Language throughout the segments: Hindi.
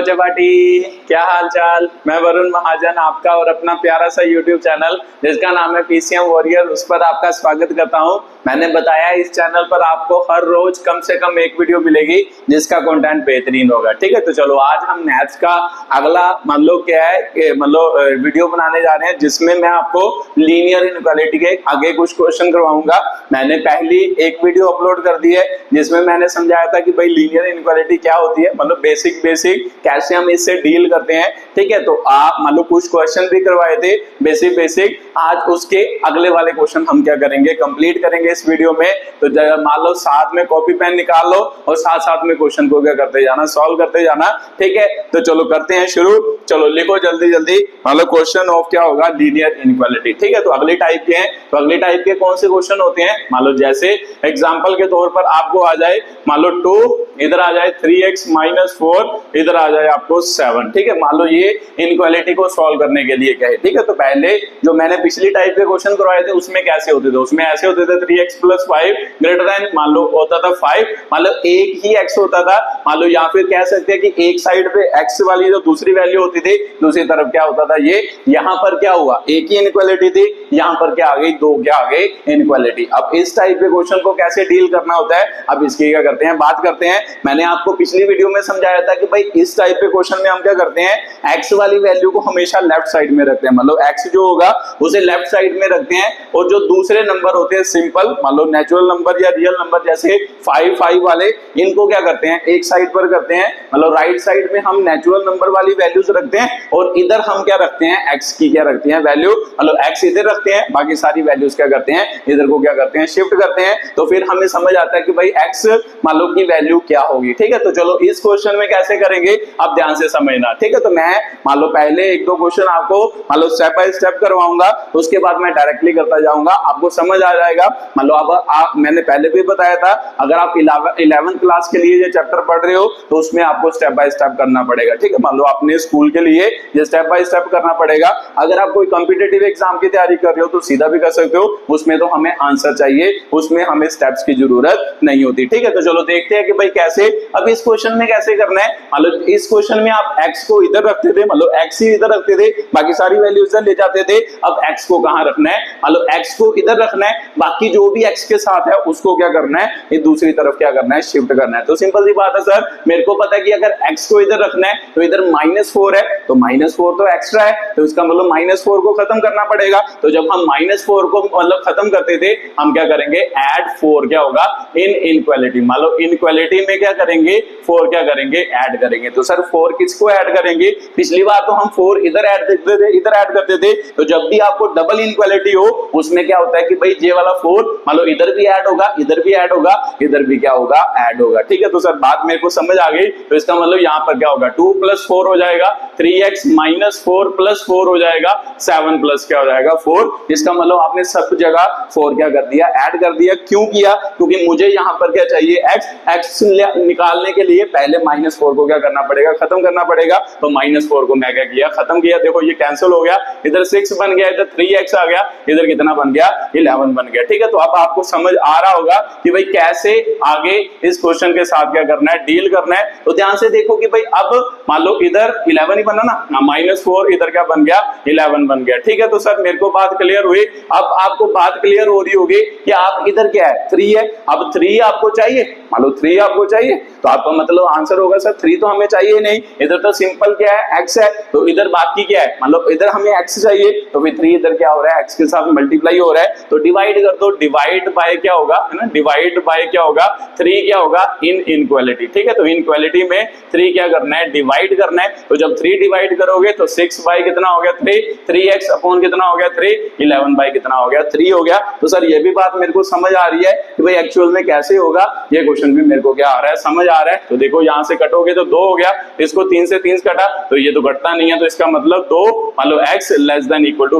चपाटी, क्या हाल चाल। मैं वरुण महाजन आपका और अपना प्यारा सा YouTube चैनल जिसका नाम है PCM वॉरियर, उस पर आपका स्वागत करता हूं। मैंने बताया इस चैनल पर आपको हर रोज कम से कम एक वीडियो मिलेगी जिसका कंटेंट बेहतरीन होगा। ठीक है, तो चलो आज हम मैथ्स का अगला मान लो क्या है वीडियो बनाने जा रहे हैं जिसमें मैं आपको लीनियर इनइक्वालिटी के आगे कुछ क्वेश्चन करवाऊंगा। मैंने पहली एक वीडियो अपलोड कर दी है जिसमें मैंने समझाया था कि भाई लीनियर इनइक्वालिटी क्या होती है, मतलब बेसिक कैसे हम इससे डील करते हैं। ठीक है, तो आप मान लो कुछ क्वेश्चन भी करवाए थे बेसिक। आज उसके अगले वाले क्वेश्चन हम क्या करेंगे, कंप्लीट करेंगे इस वीडियो में। तो मान लो साथ में कॉपी पेन निकाल लो और साथ में क्वेश्चन को क्या करते जाना, सॉल्व करते जाना। ठीक है, तो चलो करते हैं शुरू। चलो लिखो जल्दी। मान लो क्वेश्चन ऑफ क्या होगा, लीनियर इनइक्वालिटी। ठीक है, तो अगले टाइप के हैं, तो अगले टाइप के कौन से क्वेश्चन होते हैं। मान लो जैसे एग्जाम्पल के तौर पर आपको आ जाए, मान लो 2 इधर आ जाए 3x - 4 इधर आ जाए आपको 7। ठीक है, मान लो ये इनइक्वालिटी को सॉल्व करने के लिए क्या है। ठीक है, तो पहले जो मैंने पिछली टाइप के क्वेश्चन करवाए थे उसमें कैसे होते थे, उसमें ऐसे होते थे 3x + 5 > मान लो होता था 5, मान लो एक ही x होता था। मान लो या फिर कह सकते हैं कि एक साइड पे x वाली जो दूसरी वैल्यू होती थी, दूसरी तरफ क्या होता था ये। यहाँ पर क्या हुआ, एक ही इनइक्वालिटी थी, यहाँ पर क्या आ गई, दो क्या आ गई इनइक्वालिटी। अब इस टाइप के क्वेश्चन को कैसे डील करना होता है, अब इसकी क्या करते हैं, बात करते हैं। मैंने आपको पिछली वीडियो में समझाया था कि भाई इस टाइप के क्वेश्चन में हम क्या करते हैं, x वाली वैल्यू को हमेशा लेफ्ट साइड में रखते हैं। मतलब x जो होगा उसे लेफ्ट साइड में रखते हैं और जो दूसरे नंबर होते हैं सिंपल, मान लो नेचुरल नंबर या रियल नंबर जैसे 5 वाले, इनको क्या करते हैं, एक साइड पर करते हैं। मतलब राइट साइड में हम नेचुरल नंबर वाली वैल्यूज रखते हैं और इधर हम क्या रखते हैं, x की क्या रखते हैं वैल्यू, मतलब x इधर रखते हैं, बाकी सारी वैल्यूज क्या करते हैं, इधर को क्या करते हैं, शिफ्ट करते हैं। तो फिर हमें समझ आता है कि भाई x मान लो की वैल्यू क्या होगी। ठीक है, तो चलो इस क्वेश्चन में कैसे करेंगे अब ध्यान से समझना। ठीक है, तो मैं मान लो पहले एक दो क्वेश्चन आपको मान लो स्टेप बाय स्टेप करवाऊंगा, उसके बाद मैं डायरेक्टली करता जाऊंगा, आपको समझ आ जाएगा। मान लो अब मैंने पहले भी बताया था, अगर आप 11th क्लास के लिए ये चैप्टर पढ़ रहे हो तो उसमें आपको स्टेप बाय स्टेप करना पड़ेगा। ठीक है, मान लो अपने स्कूल के लिए ये स्टेप बाय स्टेप करना पड़ेगा। अगर आप कोई कॉम्पिटिटिव एग्जाम की तैयारी कर रहे हो तो सीधा भी कर सकते हो, उसमें तो हमें आंसर चाहिए, उसमें हमें स्टेप्स की जरूरत नहीं होती। ठीक है, तो चलो देखते हैं कि भाई कैसे अब इस क्वेश्चन में कैसे करना है। मान लो इस क्वेश्चन में आप x को इधर रखते थे, मान लो x ही इधर रखते थे, बाकी सारी वैल्यू इधर ले जाते थे। अब x को कहां रखना है, मान लो x को इधर रखना है, बाकी जो भी x के साथ है उसको क्या करना है, ये दूसरी तरफ क्या करना है, शिफ्ट करना है। तो सिंपल सी बात है सर, मेरे को पता है कि अगर x को इधर रखना है तो इधर -4 है, तो -4 तो एक्स्ट्रा है, तो इसका मतलब -4 को खत्म करना पड़ेगा। तो जब हम -4 को मतलब खत्म करते थे, हम क्या करेंगे, ऐड 4 क्या होगा इन इनइक्वालिटी। मान लो इनइक्वालिटी में क्या करेंगे, 4 क्या करेंगे, ऐड करेंगे। तो सर 4 किसको ऐड करेंगे, पिछली बार तो हम 4 इधर ऐड करते थे, इधर ऐड करते थे। तो जब भी आपको डबल इनइक्वालिटी हो उसमें क्या होता है कि भाई ये वाला 4 मान लो इधर भी ऐड होगा, इधर भी ऐड होगा, इधर भी क्या होगा, ऐड होगा। ठीक है, तो सर बात मेरे को समझ आ गई। तो इसका मतलब यहाँ पर क्या होगा, 2 + 4 हो जाएगा, 3x - 4 + 4 हो जाएगा, 7 प्लस क्या हो जाएगा 4। इसका मतलब आपने सब जगह 4 क्या कर दिया, ऐड कर दिया। क्यों किया, क्योंकि मुझे यहाँ पर क्या चाहिए, x निकालने के लिए पहले -4 को क्या करना पड़ेगा, खत्म करना पड़ेगा। तो -4 को मैं क्या किया, खत्म किया। देखो ये कैंसिल हो गया, इधर 6 बन गया, इधर 3x आ गया, इधर कितना बन गया, 11 बन गया। ठीक है, तो अब आपको समझ आ रहा होगा कि भाई कैसे आगे इस क्वेश्चन के साथ क्या करना है, डील करना है। तो ध्यान से देखो कि भाई अब मान लो इधर 11 ही बना ना, -4 इधर क्या बन गया, 11 बन गया। ठीक है, तो सर मेरे को बात क्लियर हुई। अब आपको बात क्लियर हो रही होगी कि आप इधर क्या है, 3 है। अब 3 आपको चाहिए, मान लो 3 आपको चाहिए, तो आपका मतलब आंसर होगा सर 3 तो हमें चाहिए नहीं, इधर तो सिंपल क्या है, x है। तो इधर बाकी क्या है, मतलब इधर हमें x चाहिए, तो फिर 3 इधर क्या हो रहा है, x के साथ मल्टीप्लाई हो रहा है, तो डिवाइड कर दो। डिवाइड बाय क्या होगा, है ना, डिवाइड बाय क्या होगा, 3 क्या होगा, इन इनइक्वालिटी। ठीक है, तो इनइक्वालिटी में 3 क्या करना है, डिवाइड करना है। तो जब 3 डिवाइड करोगे तो 6 बाय कितना हो गया, 3x अपॉन कितना हो गया, 3, 11 बाय कितना हो गया, 3 हो गया। तो सर ये भी बात मेरे को समझ आ रही है कि भाई एक्चुअल में कैसे होगा, ये क्वेश्चन भी मेरे को क्या आ रहा है, समझ आ रहा है। तो देखो यहाँ से कटोगे तो 2 हो गया, इसको 3 से 3 कटा तो ये तो कटता नहीं है, तो इसका मतलब 2 मान लो x <=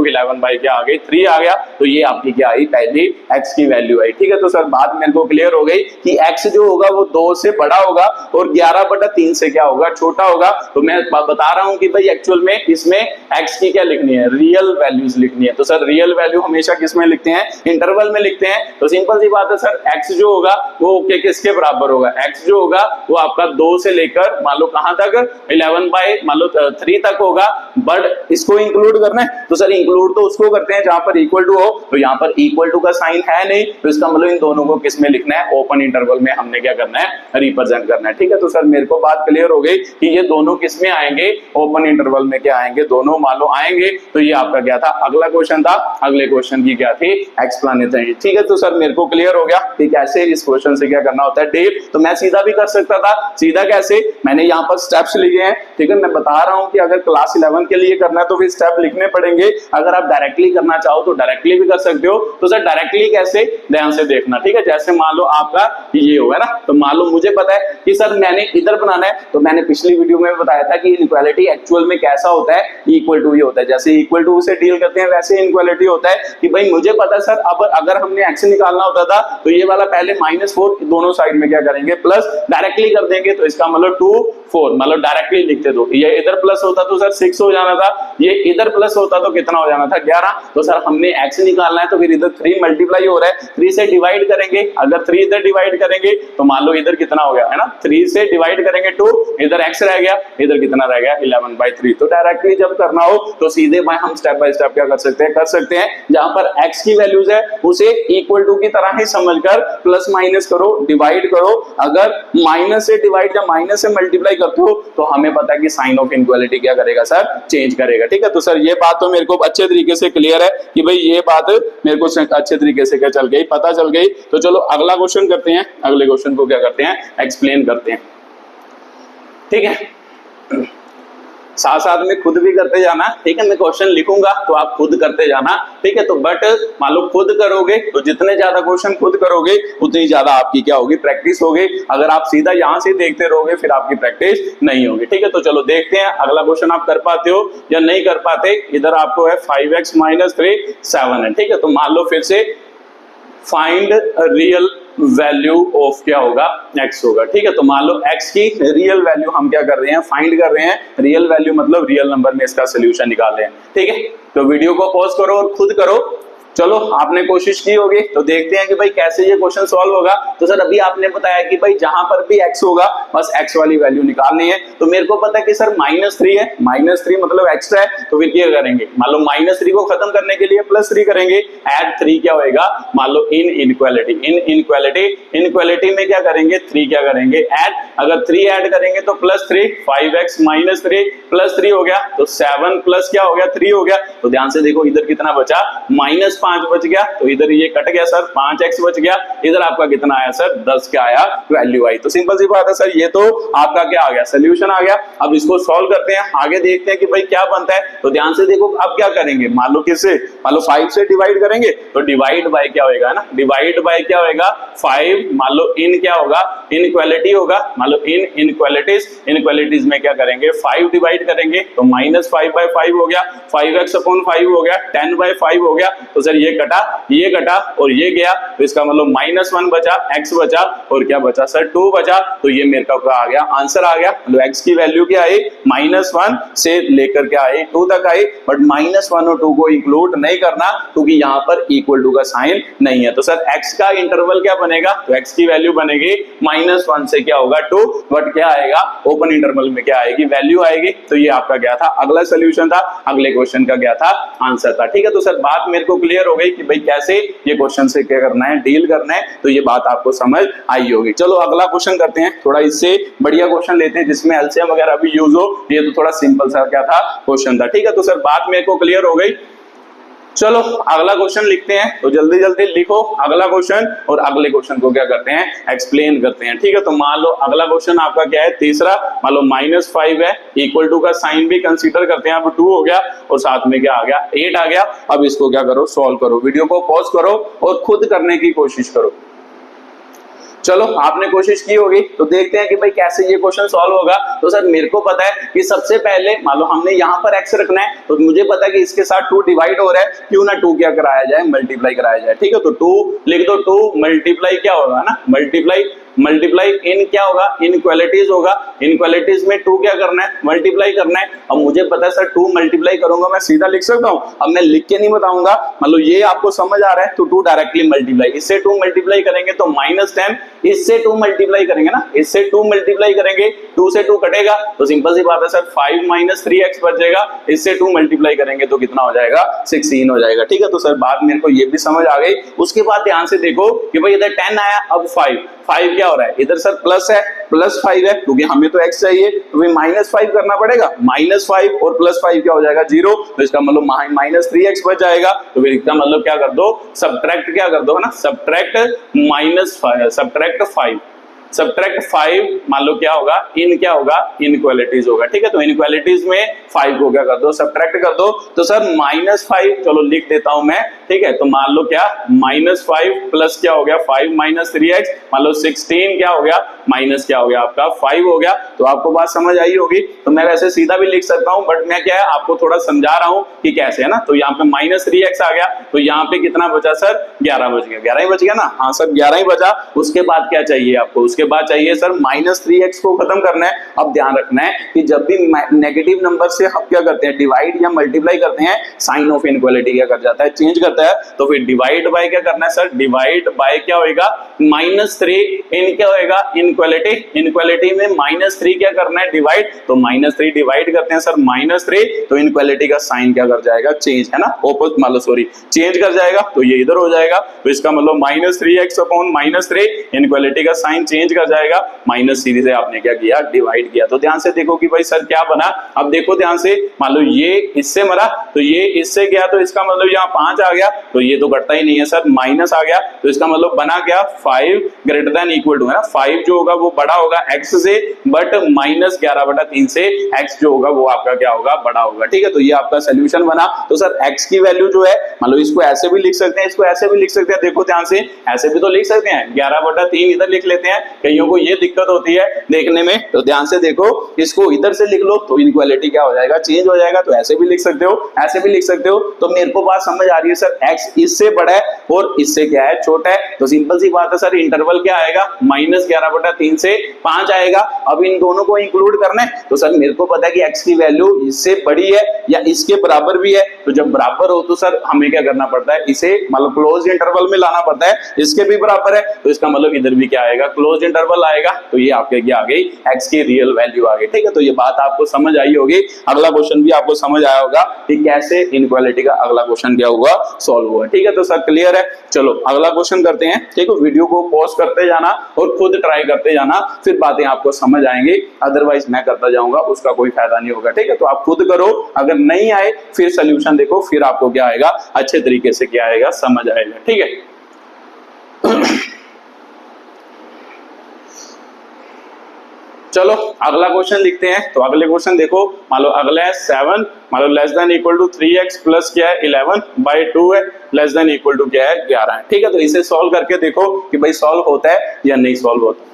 11 बाय क्या आ गई, 3 आ गया। तो ये आपकी क्या आई, पहली x की वैल्यू आई। ठीक है, तो सर बात मेरे को क्लियर हो गई कि x जो होगा वो 2 से बड़ा होगा और 11/3 से क्या होगा, छोटा होगा। तो मैं बता रहा हूं कि भाई एक्चुअल में इसमें x की क्या लिखनी है, रियल वैल्यूज लिखनी है। तो सर रियल वैल्यू हमेशा किसमें लिखते हैं, इंटरवल में लिखते हैं। तो सिंपल सी बात है सर, x जो होगा वो किसके बराबर होगा, x जो होगा होगा वो आपका 2 से लेकर मान लो कहां तक 11/3 तक होगा, बट इसको इंक्लूड करना है तो सर इंक्लूड तो उसको करते हैं जहां पर इक्वल टू हो, तो यहाँ पर इक्वल टू का साइन है नहीं, तो इसका मतलब इन दोनों को किस में लिखना है, ओपन इंटरवल में हमने क्या करना है, रिप्रेजेंट करना है। ठीक है, तो सर मेरे को बात क्लियर हो गई कि ये दोनों किस में आएंगे, ओपन इंटरवल में क्या आएंगे, दोनों मान लो आएंगे। तो ये आपका क्या था, अगला क्वेश्चन था, अगले क्वेश्चन की क्या थी, एक्सप्लेनेटरी। ठीक है, तो सर मेरे को क्लियर हो गया कि कैसे इस क्वेश्चन से क्या करना होता है, डील। तो मैं सीधा भी कर सकता था, सीधा कैसे, मैंने यहाँ पर स्टेप्स लिखे हैं। ठीक है, मैं बता रहा हूँ कि अगर क्लास 11 के लिए करना है तो फिर स्टेप लिखने पड़ेंगे, अगर आप डायरेक्टली करना चाहो तो डायरेक्टली भी कर सकते हो। तो सर डायरेक्टली कैसे, ध्यान से देखना। ठीक है, जैसे मान लो आपका ये होगा ना, तो मान लो मुझे पता है कि सर मैंने इधर बनाना है, तो मैंने पिछली वीडियो में बताया था कि इनइक्वालिटी एक्चुअल में कैसा होता है, इक्वल टू ही होता है। जैसे इक्वल टू से डील करते हैं वैसे इनइक्वालिटी होता है कि भाई मुझे पता है सर, अब अगर हमने एक्स निकालना होता था तो ये वाला पहले -4 दोनों साइड में क्या करेंगे, प्लस डायरेक्टली कर देंगे, तो इसका मतलब 2 4 मतलब डायरेक्टली लिखते दो। ये इधर प्लस होता तो सर 6 हो जाना था, ये इधर प्लस होता तो कितना हो जाना था, 11। तो सर हमने x निकालना है तो फिर इधर 3 मल्टीप्लाई हो रहा है, 3 से डिवाइड करेंगे, अगर 3 इधर डिवाइड करेंगे तो मान लो इधर कितना हो गया है ना, 3 से डिवाइड करेंगे 2, इधर x रह गया, इधर कितना रह गया 11/3। तो डायरेक्टली जब करना हो तो सीधे हम स्टेप बाय स्टेप क्या कर सकते हैं, जहां पर x की वैल्यूज है उसे इक्वल टू की तरह ही समझकर प्लस माइनस करो, डिवाइड करो। अगर माइनस से डिवाइड या माइनस से मल्टीप्लाई करते हो तो हमें पता है कि साइन ऑफ इनइक्वालिटी क्या करेगा सर, चेंज करेगा। ठीक है, तो सर ये बात तो मेरे को अच्छे तरीके से क्लियर है कि भाई ये बात मेरे को अच्छे तरीके से क्या चल गई, पता चल गई। तो चलो अगला क्वेश्चन करते हैं, अगले क्वेश्चन को क्या करते हैं, एक्सप्लेन करते हैं। ठीक है, साथ साथ में खुद भी करते जाना। ठीक है, मैं क्वेश्चन लिखूंगा तो आप खुद करते जाना। ठीक है, तो बट मान लो खुद करोगे तो जितने ज्यादा क्वेश्चन खुद करोगे उतनी ज्यादा आपकी क्या होगी, प्रैक्टिस होगी। अगर आप सीधा यहां से देखते रहोगे फिर आपकी प्रैक्टिस नहीं होगी। ठीक है, तो चलो देखते हैं अगला क्वेश्चन आप कर पाते हो या नहीं कर पाते। इधर आपको है 5x - 3 7 है। ठीक है, तो मान लो फिर से फाइंड रियल वैल्यू ऑफ क्या होगा, x होगा। ठीक है, तो मान लो x की रियल वैल्यू हम क्या कर रहे हैं, फाइंड कर रहे हैं। रियल वैल्यू मतलब रियल नंबर में इसका सोल्यूशन निकाल रहे हैं। ठीक है, तो वीडियो को पॉज करो और खुद करो। चलो आपने कोशिश की होगी तो देखते हैं कि भाई कैसे ये क्वेश्चन सॉल्व होगा। तो सर अभी आपने बताया कि भाई जहां पर भी x होगा बस x वाली वैल्यू निकालनी है। तो मेरे को पता है कि सर -3 है, -3 मतलब एक्स्ट्रा है, तो फिर क्या करेंगे, मान लो -3 को खत्म करने के लिए +3 करेंगे, ऐड 3 क्या होएगा, मान लो इन इनइक्वालिटी में क्या करेंगे, 3 क्या करेंगे, ऐड। अगर 3 ऐड करेंगे तो +3, 5x - 3 +3 हो गया, तो 7 प्लस क्या हो गया, 3 हो गया। तो ध्यान से देखो इधर कितना बचा, -5 बच गया, तो इधर ये कट गया सर, 5x बच गया। इधर आपका कितना आया सर, 10 क्या आया, वैल्यू आई। तो सिंपल सी बात है सर, ये तो आपका क्या आ गया, सोल्यूशन आ गया। अब इसको सॉल्व करते हैं, आगे देखते हैं कि भाई क्या बनता है। तो ध्यान से देखो अब क्या करेंगे, मान लो किससे, मान लो 5 से डिवाइड करेंगे, तो डिवाइड बाय क्या होगा ना, डिवाइड बाय क्या होगा 5, मान लो इन क्या होगा, इनइक्वालिटी होगा, मान लो इन इनइक्वालिटीज में क्या करेंगे, 5 डिवाइड करेंगे तो -5/5 हो गया, 5x/5 हो गया, 10/5 हो गया। तो सर ये कटा और ये गया, तो इसका मतलब -1 बचा, x बचा और क्या बचा सर, 2 बचा। तो ये मेरे का आ गया, आंसर आ गया। मतलब x की वैल्यू क्या आई, -1 से लेकर क्या आई, 2 तक आई। बट -1 और 2 को इंक्लूड नहीं करना क्योंकि यहाँ पर इक्वल टू का साइन नहीं है। तो सर x का इंटरवल क्या बनेगा, तो x की वैल्यू बनेगी -1 से क्या होगा 2, बट क्या आएगा, ओपन इंटरवल में क्या आएगी, वैल्यू आएगी। तो ये आपका क्या था, अगला सोल्यूशन था, अगले क्वेश्चन का क्या था, आंसर था। ठीक है, तो सर बात मेरे को क्लियर हो गई कि भाई कैसे ये क्वेश्चन से क्या करना है, डील करना है। तो ये बात आपको समझ आई होगी। चलो अगला क्वेश्चन करते हैं, थोड़ा इससे बढ़िया क्वेश्चन लेते हैं जिसमें एलसीएम वगैरह भी यूज हो। ये तो थोड़ा सिंपल सा क्या था, क्वेश्चन था। ठीक है, तो सर बात मेरे को क्लियर हो गई। चलो अगला क्वेश्चन लिखते हैं, तो जल्दी जल्दी लिखो अगला क्वेश्चन और अगले क्वेश्चन को क्या करते हैं, एक्सप्लेन करते हैं। ठीक है, तो मान लो अगला क्वेश्चन आपका क्या है, तीसरा, मान लो -5 है, इक्वल टू का साइन भी कंसीडर करते हैं। अब 2 हो गया और साथ में क्या आ गया, 8 आ गया। अब इसको क्या करो, सॉल्व करो, वीडियो को पॉज करो और खुद करने की कोशिश करो। चलो आपने कोशिश की होगी तो देखते हैं कि भाई कैसे ये क्वेश्चन सॉल्व होगा। तो सर मेरे को पता है कि सबसे पहले मान लो हमने यहाँ पर x रखना है, तो मुझे पता है कि इसके साथ 2 डिवाइड हो रहा है, क्यों ना 2 क्या कराया जाए, मल्टीप्लाई कराया जाए। ठीक है, तो 2 लिख दो, 2 मल्टीप्लाई क्या होगा ना, मल्टीप्लाई इन क्या होगा, इनइक्वालिटीज होगा। इनइक्वालिटीज में 2 क्या करना है, मल्टीप्लाई करना है। अब मुझे पता है सर 2 मल्टीप्लाई करूंगा, मैं सीधा लिख सकता हूं। अब मैं लिख के नहीं बताऊंगा, मतलब ये आपको समझ आ रहा है तो 2 डायरेक्टली मल्टीप्लाई, इससे 2 मल्टीप्लाई करेंगे तो -10, इससे 2 मल्टीप्लाई करेंगे ना, इससे 2 मल्टीप्लाई करेंगे, 2 से 2 कटेगा तो सिंपल सी बात है सर 5 माइनस 3x बच जाएगा, इससे 2 मल्टीप्लाई करेंगे तो कितना हो जाएगा 16 हो जाएगा। ठीक है, तो सर बात मेरे को ये भी समझ आ गई। उसके बाद ध्यान से देखो कि भाई इधर 10 आया, अब 5 क्या हो रहा है, इधर सर प्लस है, प्लस 5 है क्योंकि हमें तो x चाहिए तो भाई माइनस 5 करना पड़ेगा, माइनस 5 और प्लस 5 क्या हो जाएगा 0, तो इसका मतलब माइनस 3x बच जाएगा। तो फिर इसका मतलब क्या कर दो, सब्ट्रैक्ट क्या कर दो है ना, सब्ट्रैक्ट माइनस 5, सब्ट्रैक्ट 5 मान लो क्या होगा, क्या होगा, इनइक्वालिटीज होगा। ठीक है, तो इनइक्वालिटीज में 5 को क्या कर दो, सब्ट्रैक्ट कर दो। तो सर -5 चलो लिख देता हूं मैं। ठीक है, तो मान लो क्या -5 प्लस क्या हो गया 5 माइनस 3x, मान लो 16 क्या हो गया माइनस क्या हो गया आपका 5 हो गया। तो आपको बात समझ आई होगी। तो मैं वैसे सीधा भी लिख सकता हूं बट मैं क्या है आपको थोड़ा समझा रहा हूं कि कैसे है ना। तो यहाँ पे -3x आ गया, तो यहाँ पे कितना बचा सर 11 बच गया, 11 ही बच गया ना। हाँ सर 11 ही बचा। उसके बाद क्या चाहिए आपको, उसके बाद चाहिए सर -3x को खत्म करना है। अब ध्यान रखना है कि जब भी नेगेटिव नंबर से हम क्या करते हैं, डिवाइड या मल्टीप्लाई करते हैं, साइन ऑफ इनइक्वालिटी क्या कर जाता है, चेंज करता है। तो फिर डिवाइड बाय क्या करना है सर, डिवाइड बाय क्या होएगा -3 इन क्या होएगा इनइक्वालिटी, इनइक्वालिटी में -3 क्या करना है डिवाइड, तो -3 डिवाइड करते हैं सर -3, तो इनइक्वालिटी का साइन क्या कर जाएगा, चेंज है ना, ऑपोजिट मान लो सॉरी चेंज कर जाएगा, तो ये इधर हो जाएगा। तो इसका मतलब -3x अपॉन -3 इनइक्वालिटी का साइन चेंज कर जाएगा, -3 से आपने क्या किया डिवाइड किया। तो ध्यान से देखो कि भाई सर क्या बना। अब देखो ध्यान से, मान लो ये इससे मरा तो ये इससे गया, तो इसका मतलब यहाँ 5 आ गया, तो ये तो घटता ही नहीं है सर, माइनस आ गया। तो इसका मतलब बना क्या 5 ग्रेटर देन इक्वल टू है ना, 5 जो होगा वो बड़ा होगा x से, बट -11/3 से x जो होगा वो आपका क्या होगा बड़ा होगा। ठीक है, तो ये आपका सोल्यूशन बना। तो सर x की वैल्यू जो है मान लो इसको ऐसे भी लिख सकते हैं, इसको ऐसे भी लिख सकते हैं। देखो ध्यान से, ऐसे भी तो लिख सकते हैं, 11/3 इधर लिख लेते हैं, कईयों को ये दिक्कत होती है देखने में। तो ध्यान से देखो, इसको इधर से लिख लो तो इनइक्वालिटी क्या हो जाएगा, चेंज हो जाएगा। तो ऐसे भी लिख सकते हो, ऐसे भी लिख सकते हो। तो मेरे को बात समझ आ रही है सर, x इससे बड़ा है और इससे क्या है छोटा है। तो सिंपल सी बात है सर, इंटरवल क्या आएगा -11/3 से 5 आएगा। अब इन दोनों को इंक्लूड करना है, तो सर मेरे को पता है कि x की वैल्यू इससे बड़ी है या इसके बराबर भी है। तो जब बराबर हो तो सर हमें क्या करना पड़ता है, इसे मतलब क्लोज इंटरवल में लाना पड़ता है, इसके भी बराबर है। तो इसका मतलब इधर भी क्या आएगा, क्लोज इंटरवल आएगा। तो ये आपके क्या आ गई, x की रियल वैल्यू आ गई। ठीक है, तो ये बात आपको समझ आई होगी। अगला क्वेश्चन भी आपको समझ आया होगा कि कैसे इनइक्वालिटी का अगला क्वेश्चन क्या हुआ, सॉल्व हुआ। ठीक है, तो सर क्लियर है। चलो अगला क्वेश्चन करते हैं। ठीक है, वीडियो को पॉज करते जाना और खुद ट्राई करते जाना, फिर बातें आपको समझ आएंगी। अदरवाइज मैं करता जाऊंगा, उसका कोई फायदा नहीं होगा। ठीक है, तो आप खुद करो, अगर नहीं आए फिर सोल्यूशन देखो, फिर आपको क्या आएगा, अच्छे तरीके से क्या आएगा, समझ आएगा। ठीक है, चलो अगला क्वेश्चन लिखते हैं। तो अगले क्वेश्चन देखो, मान लो अगला है 7 मान लो less than equal to 3x plus क्या है 11/2 है, लेस देन इक्वल टू क्या है 11 है। ठीक है, तो इसे सॉल्व करके देखो कि भाई सॉल्व होता है या नहीं सॉल्व होता।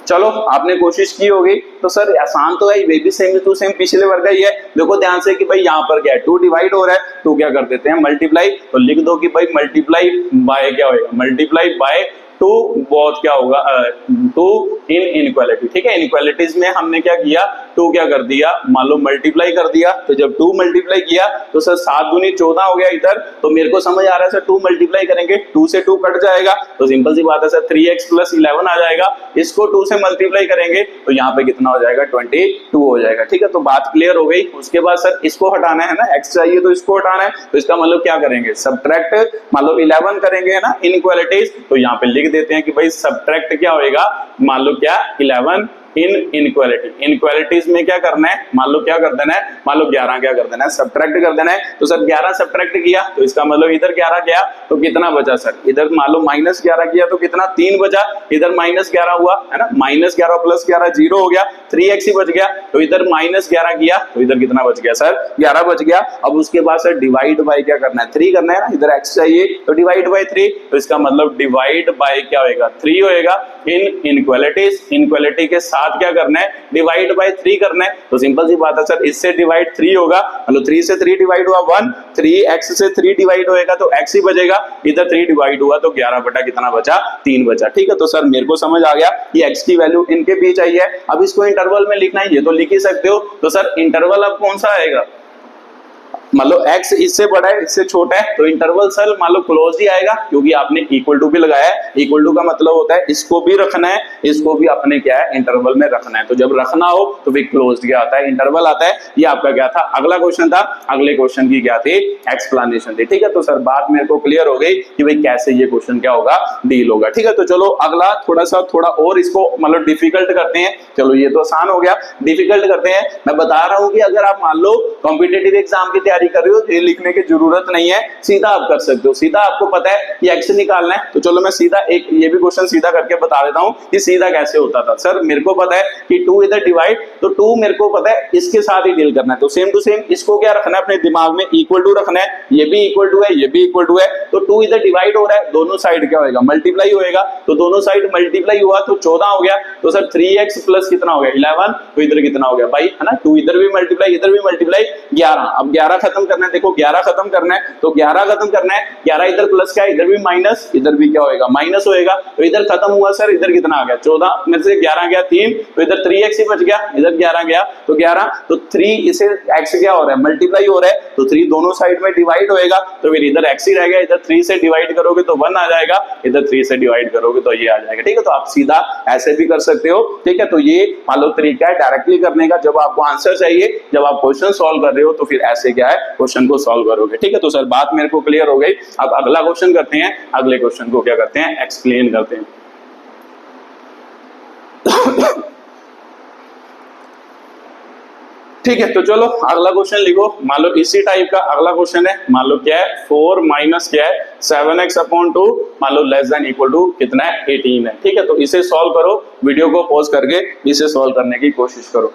चलो आपने कोशिश की होगी, तो सर आसान तो है, वे भी सेम टू सेम पिछले वर्ग का ही है। देखो ध्यान से कि भाई यहाँ पर क्या है 2 डिवाइड हो रहा है, तो क्या कर देते हैं मल्टीप्लाई। तो लिख दो कि भाई मल्टीप्लाई बाय क्या होगा, मल्टीप्लाई बाय 2 बहुत क्या होगा 2 इन इनइक्वालिटी। ठीक है, इनइक्वालिटीज में हमने क्या किया, 2 क्या कर दिया, मान लो मल्टीप्लाई कर दिया। तो जब 2 मल्टीप्लाई किया तो सर 7 दूनी 14 हो गया इधर। तो मेरे को समझ आ रहा है सर 2 मल्टीप्लाई करेंगे 2 से 2 कट जाएगा, तो सिंपल सी बात है सर 3x प्लस 11 आ जाएगा। इसको 2 से मल्टीप्लाई करेंगे तो यहाँ पे कितना हो जाएगा 22 हो जाएगा। ठीक है, तो बात क्लियर हो गई। उसके बाद सर इसको हटाना है ना, x चाहिए तो इसको हटाना है। तो इसका मतलब क्या करेंगे, सब्ट्रैक्ट मान लो 11 करेंगे है ना इनइक्वालिटीज। तो यहाँ पे लिख देते हैं कि भाई सब्ट्रैक्ट क्या होएगा, मान लो क्या 11 इन इनइक्वालिटी। इनइक्वालिटीज में क्या करना है, मान लो क्या कर देना है, मान लो 11 क्या कर देना है, सब्ट्रैक्ट कर देना है। तो सर 11 सब्ट्रैक्ट किया तो इसका मतलब इधर 11 गया तो कितना बचा सर, इधर मान लो -11 किया तो कितना 3 बचा, इधर -11 हुआ है ना, -11 प्लस 11 0 हो गया, 3x ही बच गया। तो इधर -11 किया तो इधर कितना बच गया सर 11 बच गया। अब उसके बाद सर डिवाइड बाय क्या करना है, 3 करना है ना, इधर x चाहिए तो डिवाइड बाय 3। तो इसका मतलब डिवाइड बाय क्या होएगा 3 होएगा इन इनइक्वालिटीज। इनइक्वालिटी के साथ क्या करना है, डिवाइड बाय 3 करना है। तो सिंपल सी बात है सर, इससे डिवाइड 3 होगा, मतलब 3 से 3 डिवाइड हुआ 1, 3x से 3 डिवाइड होएगा तो x ही बचेगा। इधर 3 डिवाइड हुआ तो 11 बटा कितना बचा 3 बचा। ठीक है, तो सर मेरे को समझ आ गया ये x की वैल्यू इनके बीच आई है। अब इसको इंटरवल में लिखना है, ये तो लिख ही सकते हो। तो सर इंटरवल अब कौन सा आएगा, मान लो x इससे बड़ा है इससे छोटा है तो इंटरवल सर मान लो क्लोज ही आएगा, क्योंकि आपने इक्वल टू भी लगाया है। इक्वल टू का मतलब होता है इसको भी रखना है, इसको भी अपने क्या है इंटरवल में रखना है। तो जब रखना हो तो फिर क्लोज क्या आता है, इंटरवल आता है। ये आपका क्या था, अगला क्वेश्चन था। अगले क्वेश्चन की क्या थी, एक्सप्लेनेशन थी। ठीक है, तो सर बात मेरे को क्लियर हो गई कि भाई कैसे ये क्वेश्चन क्या होगा, डील होगा। ठीक है, तो चलो अगला थोड़ा और इसको मतलब डिफिकल्ट करते हैं। चलो ये तो आसान हो गया, डिफिकल्ट करते हैं। मैं बता रहा हूं कि अगर आप मान लो कॉम्पिटिटिव एग्जाम की तैयारी कर रहे हो, ये लिखने की जरूरत नहीं है, सीधा आप कर सकते हो। सीधा आपको पता है कि एक्स निकालना है, तो चलो मैं सीधा एक ये भी क्वेश्चन सीधा करके बता देता हूं कि सीधा कैसे होता था। सर मेरे को पता है कि 2 इधर डिवाइड, तो 2 मेरे को पता है इसके साथ ही डील करना है, तो सेम टू सेम इसको क्या रखना है अपने दिमाग में, इक्वल टू रखना है। ये भी इक्वल टू है, ये भी इक्वल टू है, तो 2 इधर डिवाइड हो रहा है, दोनों साइड क्या होगा, मल्टीप्लाई होएगा। तो दोनों साइड मल्टीप्लाई हुआ तो 14 हो गया। तो सर 3x प्लस कितना हो गया 11, तो इधर कितना हो गया भाई, है ना, 2 इधर भी मल्टीप्लाई इधर भी मल्टीप्लाई 11। अब 11 खत्म करना है, देखो 11 खत्म करना है, तो 11 खत्म करना है, 11 इधर प्लस क्या है, इधर भी माइनस, इधर भी क्या होएगा माइनस होएगा। तो इधर खत्म हुआ सर, इधर कितना आ गया 14 में से 11 गया 3, तो इधर 3x ही बच गया, इधर 11 गया तो 11, तो 3 इसे x क्या हो रहा है मल्टीप्लाई हो रहा है, तो 3 दोनों साइड में डिवाइड होएगा, तो फिर इधर x ही रह गया। इधर 3 से डिवाइड करोगे तो 1 आ जाएगा, इधर 3 से डिवाइड करोगे तो ये आ जाएगा। ठीक है, तो आप सीधा ऐसे भी कर सकते हो। ठीक है, तो ये मान लो तरीका है डायरेक्टली करने का। जब आपको आंसर चाहिए, जब आप क्वेश्चन सॉल्व कर रहे हो, तो फिर ऐसे क्या है क्वेश्चन को सॉल्व करोगे। ठीक है, तो सर बात मेरे को क्लियर हो गई। अब अगला क्वेश्चन करते हैं। अगले क्वेश्चन को क्या करते हैं, एक्सप्लेन करते हैं। ठीक है, तो चलो अगला क्वेश्चन लिखो। मान लो इसी टाइप का अगला क्वेश्चन है। मान लो क्या है 4 माइनस क्या है 7x अपॉन 2, मान लो लेस देन इक्वल टू कितना है 18 है। ठीक है, तो इसे सॉल्व करो, वीडियो को पॉज करके इसे सॉल्व करने की कोशिश करो।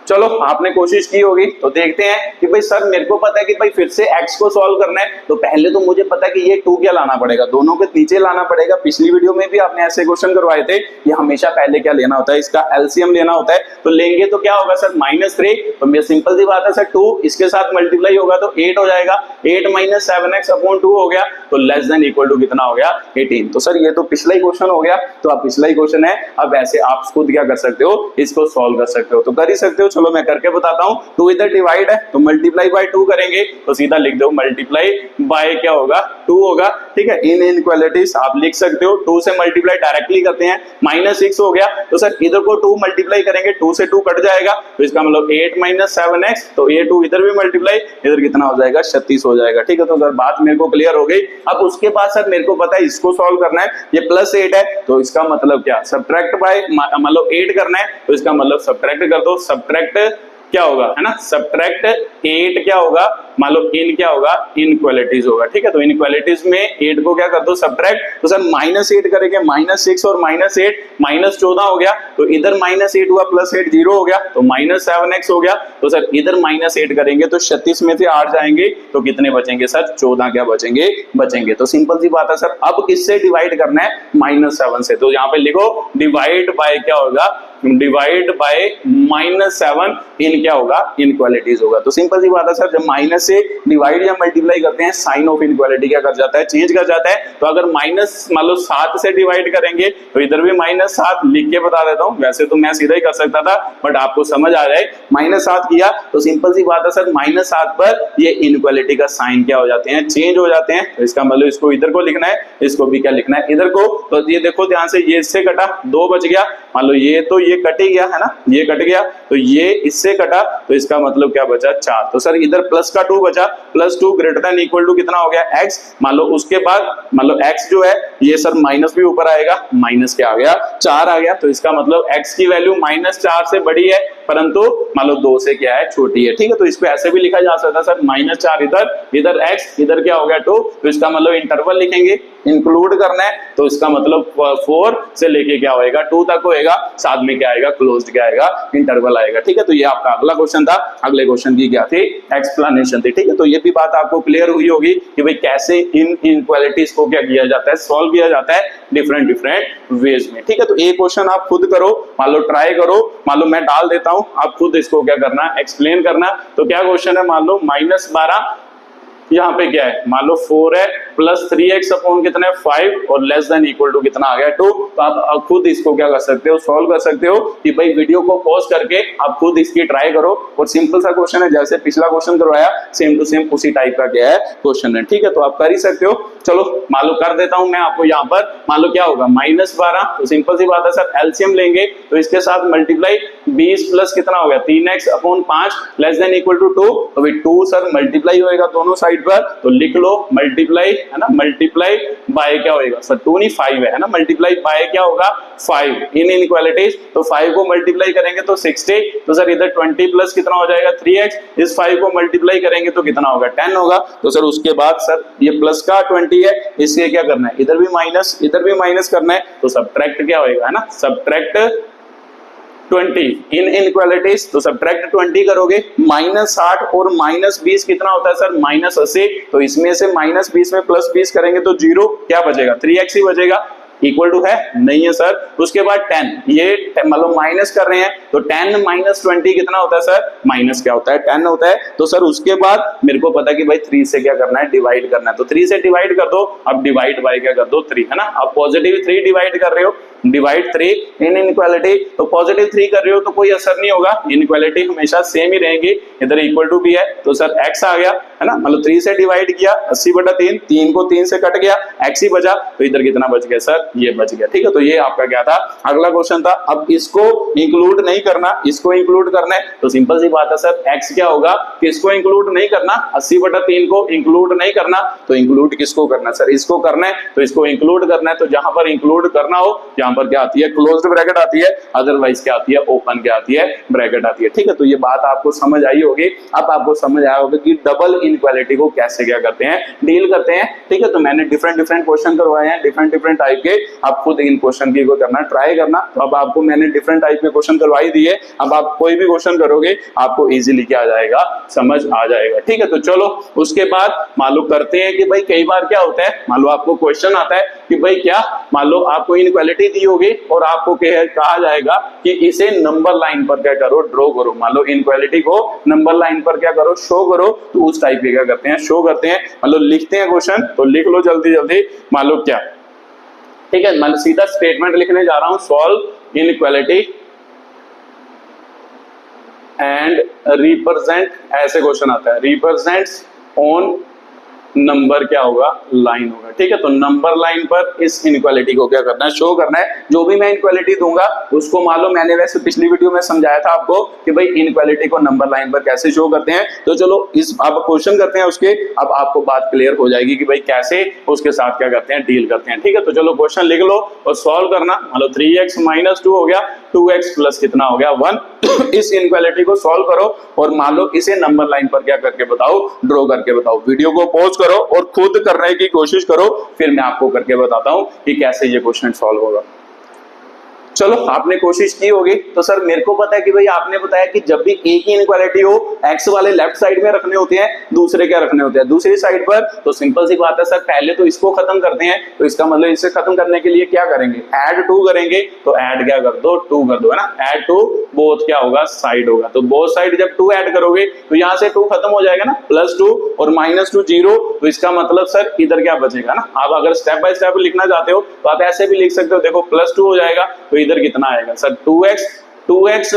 चलो आपने कोशिश की होगी, तो देखते हैं कि भाई सर मेरे को पता है कि भाई फिर से x को सॉल्व करना है, तो पहले तो मुझे पता है कि ये 2 क्या लाना पड़ेगा, दोनों के नीचे लाना पड़ेगा। पिछली वीडियो में भी आपने ऐसे क्वेश्चन करवाए थे कि हमेशा पहले क्या लेना होता है, इसका एलसीएम लेना होता है। तो लेंगे तो क्या होगा सर -3, तो मेरे सिंपल सी बात है सर 2 इसके साथ मल्टीप्लाई होगा तो 8 हो जाएगा, 8 माइनस 7x अपॉन 2 हो गया, तो लेस देन इक्वल टू कितना हो गया 18। तो सर ये तो पिछला ही क्वेश्चन हो गया, तो अब पिछला ही क्वेश्चन है। अब ऐसे आप खुद क्या कर सकते हो, इसको सॉल्व कर सकते हो, तो कर ही सकते हो। चलो मैं करके बताता हूं। 2 इधर डिवाइड है तो मल्टीप्लाई बाय 2 करेंगे, तो सीधा लिख दो मल्टीप्लाई बाय क्या होगा 2 होगा। ठीक है, इन इनइक्वालिटीज आप लिख सकते हो। 2 से मल्टीप्लाई डायरेक्टली करते हैं, -6 हो गया, तो सर इधर को 2 मल्टीप्लाई करेंगे, 2 से 2 कट जाएगा, तो इसका मतलब 8 माइनस 7x, तो ये 2 इधर भी मल्टीप्लाई, इधर कितना हो जाएगा 36 हो जाएगा। ठीक है, तो सर बात मेरे को क्लियर हो गई। अब उसके बाद सर मेरे को पता है इसको सॉल्व करना है, ये +8 है, तो इसका मतलब क्या सब्ट्रैक्ट बाय मान लो 8 करना है, तो इसका मतलब सब्ट्रैक्ट कर दो। सब्ट्रैक्ट क्या होगा, है ना, सब्ट्रैक्ट 8 क्या होगा, मान लो इन क्या होगा, इनइक्वालिटीज होगा। ठीक है, तो इनइक्वालिटीज में 8 को क्या कर दो सब्ट्रैक्ट, तो सर -8 करेंगे, -6 और -8 -14 हो गया, तो इधर -8 हुआ +8 0 हो गया, तो -7x हो गया। तो सर इधर -8 करेंगे तो 36 में से 8 जाएंगे, तो कितने बचेंगे सर 14 क्या बचेंगे। तो सिंपल सी बात है सर। अब किससे डिवाइड करना है, -7 से, तो यहाँ पे लिखो डिवाइड बाय क्या होगा, डिवाइड बाय -7 इन क्या होगा, इनइक्वालिटीज होगा। तो सिंपल सी बात है सर, जब माइनस से डिवाइड या मल्टीप्लाई करते हैं, साइन ऑफ इनइक्वालिटी क्या कर जाता है, चेंज कर जाता है। तो अगर माइनस मान लो 7 से डिवाइड करेंगे, तो इधर भी -7 लिख के बता देता हूं। वैसे तो मैं सीधा ही कर सकता था, बट आपको समझ आ जाए, -7 किया तो सिंपल सी बात है सर, -7 पर ये इनइक्वालिटी का साइन क्या हो जाते हैं, चेंज हो जाते हैं। तो इसका मतलब इसको इधर को लिखना है, इसको भी क्या लिखना है, इधर को। तो ये देखो ध्यान से, ये इससे कटा 2 बच गया, मान लो ये तो ये कट ही गया, है ना, ये कट गया, तो ये इससे कटा, तो इसका मतलब क्या बचा 4। तो सर इधर प्लस का 2 बचा, +2 ग्रेटर देन इक्वल टू कितना हो गया x। मान लो उसके बाद मान लो x जो है ये सर माइनस भी ऊपर आएगा, माइनस क्या आ गया 4 आ गया। तो इसका मतलब x की वैल्यू -4 से बड़ी है, परंतु मान लो 2 से क्या है छोटी है। ठीक है, तो इसको ऐसे भी लिखा जा सकता है सर, -4 इधर x इधर क्या हो गया 2, तो इसका मतलब इंटरवल लिखेंगे, इंक्लूड करना है, तो इसका मतलब 4 से लेके क्या होएगा 2 तक होएगा, साथ में क्या आएगा क्लोज्ड क्या आएगा, इंटरवल आएगा। ठीक है, तो ये आपका अगला क्वेश्चन था। अगले क्वेश्चन की क्या थी, एक्सप्लेनेशन थी। ठीक है, तो ये भी बात आपको क्लियर हुई होगी कि भाई कैसे इन इनइक्वालिटीज को क्या किया जाता है, सॉल्व किया जाता है डिफरेंट वेज में। ठीक है, तो एक क्वेश्चन आप खुद करो, मान लो ट्राई करो, मान लो मैं डाल देता हूं, आप खुद इसको क्या करना, एक्सप्लेन करना। तो क्या क्वेश्चन है, मान लो -12, यहाँ पे क्या है, मान लो 4 है प्लस 3x अपॉन कितना है 5 और लेस देन इक्वल टू कितना आ गया 2। तो आप खुद इसको क्या कर सकते हो, सॉल्व कर सकते हो कि भाई वीडियो को पॉज करके आप खुद इसकी ट्राई करो। और सिंपल सा क्वेश्चन है, जैसे पिछला क्वेश्चन करवाया सेम टू सेम उसी टाइप का क्या है क्वेश्चन है, ठीक है। तो आप कर ही सकते हो। चलो मान लो कर देता हूं मैं आपको यहाँ पर, मान लो क्या होगा -12, तो सिंपल सी बात है सर एलसीएम लेंगे तो इसके साथ मल्टीप्लाई 20 प्लस कितना हो गया 3x upon 5 less than equal to 2। तो भाई 2 सर मल्टीप्लाई होएगा दोनों साइड पर, तो लिख लो मल्टीप्लाई है ना, मल्टीप्लाई बाय क्या होएगा सर 2 नहीं 5 है ना, मल्टीप्लाई बाय क्या होगा 5 इन इनइक्वालिटीज। तो 5 को मल्टीप्लाई करेंगे तो 60, तो सर इधर 20 प्लस कितना हो जाएगा 3x, इस 5 को मल्टीप्लाई करेंगे तो कितना होगा 10 होगा। तो सर उसके बाद सर ये प्लस का 20 है, इससे क्या करना है इधर भी माइनस इधर भी माइनस करना है, तो सब्ट्रैक्ट क्या होएगा है ना, सब्ट्रैक्ट 20 इन इनइक्वालिटीज। तो सब्ट्रैक्ट 20 करोगे -60 और -20 कितना होता है सर -80। तो इसमें से -20 में +20 करेंगे तो 0 क्या बचेगा 3x ही बचेगा, इक्वल टू है नहीं है सर। उसके बाद 10 ये मतलब माइनस कर रहे हैं तो 10 - 20 कितना होता है सर, माइनस क्या होता है 10 होता है। तो सर उसके बाद मेरे को पता है कि भाई 3 से क्या करना है डिवाइड करना है, तो 3 से डिवाइड कर दो। अब डिवाइड बाय क्या कर दो 3 है ना, अब पॉजिटिव 3 डिवाइड कर रहे हो, डिवाइड 3 इन इनइक्वालिटी, तो पॉजिटिव 3 कर रहे हो तो कोई असर नहीं होगा, इनइक्वालिटी हमेशा सेम ही रहेंगी, इधर इक्वल टू भी है तो सर x आ गया है ना, मतलब 3 से डिवाइड किया 80/3, 3 को 3 से कट गया x ही बचा, तो इधर कितना बच गया सर ये बच गया, ठीक है। तो ये आपका क्या था अगला क्वेश्चन था। अब इसको इंक्लूड नहीं करना, इसको इंक्लूड करना है, तो सिंपल सी बात है सर x क्या होगा कि इसको इंक्लूड नहीं करना, 80/3 को इंक्लूड नहीं करना, तो इंक्लूड किसको करना सर, इसको करना है, तो इसको इंक्लूड करना है। तो जहां पर इंक्लूड करना हो यहाँ पर क्या आती है क्लोज्ड ब्रैकेट आती है, अदरवाइज क्या आती है ओपन क्या आती है ब्रैकेट आती है, ठीक है। तो ये बात आपको समझ आई होगी। अब आपको समझ आया होगा कि डबल इनइक्वालिटी को कैसे क्या करते हैं डील करते हैं, ठीक है। तो मैंने डिफरेंट क्वेश्चन करवाए हैं, डिफरेंट टाइप के, आप खुद इन क्वेश्चन की को करना ट्राई करना। तो अब आपको मैंने डिफरेंट टाइप के क्वेश्चन करवाई दिए, अब आप कोई भी क्वेश्चन करोगे आपको इजीली क्या आ जाएगा समझ आ जाएगा, ठीक है। तो चलो उसके बाद मान लो करते हैं कि भाई कई बार क्या होता है, मान लो आपको क्वेश्चन आता है कि भाई क्या, मान लो आपको इनइक्वालिटी दी होगी और आपको कहा जाएगा कि इसे नंबर लाइन पर क्या करो ड्रॉ करो, मान लो इनइक्वालिटी को नंबर लाइन पर क्या करो शो करो, तो उस टाइप के क्या करते हैं शो करते हैं। मान लो लिखते हैं क्वेश्चन, तो लिख लो जल्दी जल्दी, मान लो क्या, ठीक है। मैं सीधा स्टेटमेंट लिखने जा रहा हूं, सॉल्व इनइक्वालिटी एंड रिप्रेजेंट, ऐसे क्वेश्चन आता है, रिप्रेजेंट्स ऑन नंबर क्या होगा लाइन होगा, ठीक है। तो नंबर लाइन पर इस इनइक्वालिटी को क्या करना है शो करना है। जो भी मैं इनइक्वालिटी दूंगा उसको मान लो मैंने वैसे पिछली वीडियो में समझाया था आपको कि भाई इनइक्वालिटी को नंबर लाइन पर कैसे शो करते हैं। तो चलो इस अब क्वेश्चन करते हैं उसके, अब आपको बात क्लियर हो जाएगी कि भाई कैसे उसके साथ क्या करते हैं डील करते हैं, ठीक है। तो चलो क्वेश्चन लिख लो और सॉल्व करना। मान लो 3x - 2 हो गया, 2x प्लस कितना हो गया 1। इस इनइक्वालिटी को सॉल्व करो और मान लो इसे नंबर लाइन पर क्या करके बताओ ड्रॉ करके बताओ। वीडियो को पॉज करो और खुद करने की कोशिश करो, फिर मैं आपको करके बताता हूं कि कैसे ये क्वेश्चन सॉल्व होगा। चलो आपने कोशिश की होगी। तो सर मेरे को पता है कि भाई आपने बताया कि जब भी एक ही इनइक्वालिटी हो एक्स वाले लेफ्ट साइड में रखने होते हैं, दूसरे क्या रखने होते हैं दूसरी साइड पर। तो सिंपल सी बात है सर, पहले तो इसको खत्म करते हैं, तो इसका मतलब इसे खत्म करने के लिए क्या करेंगे ऐड 2 करेंगे। तो ऐड क्या कर दो 2 कर दो है ना, ऐड 2 बोथ क्या होगा साइड होगा। तो बोथ साइड जब 2 ऐड करोगे तो यहाँ से 2 खत्म हो जाएगा ना, +2 और -2 0। तो इसका मतलब सर इधर क्या बचेगा ना, आप अगर स्टेप बाय स्टेप लिखना चाहते हो तो आप ऐसे भी लिख सकते हो, देखो +2 हो जाएगा तो इधर कितना आएगा सर 2x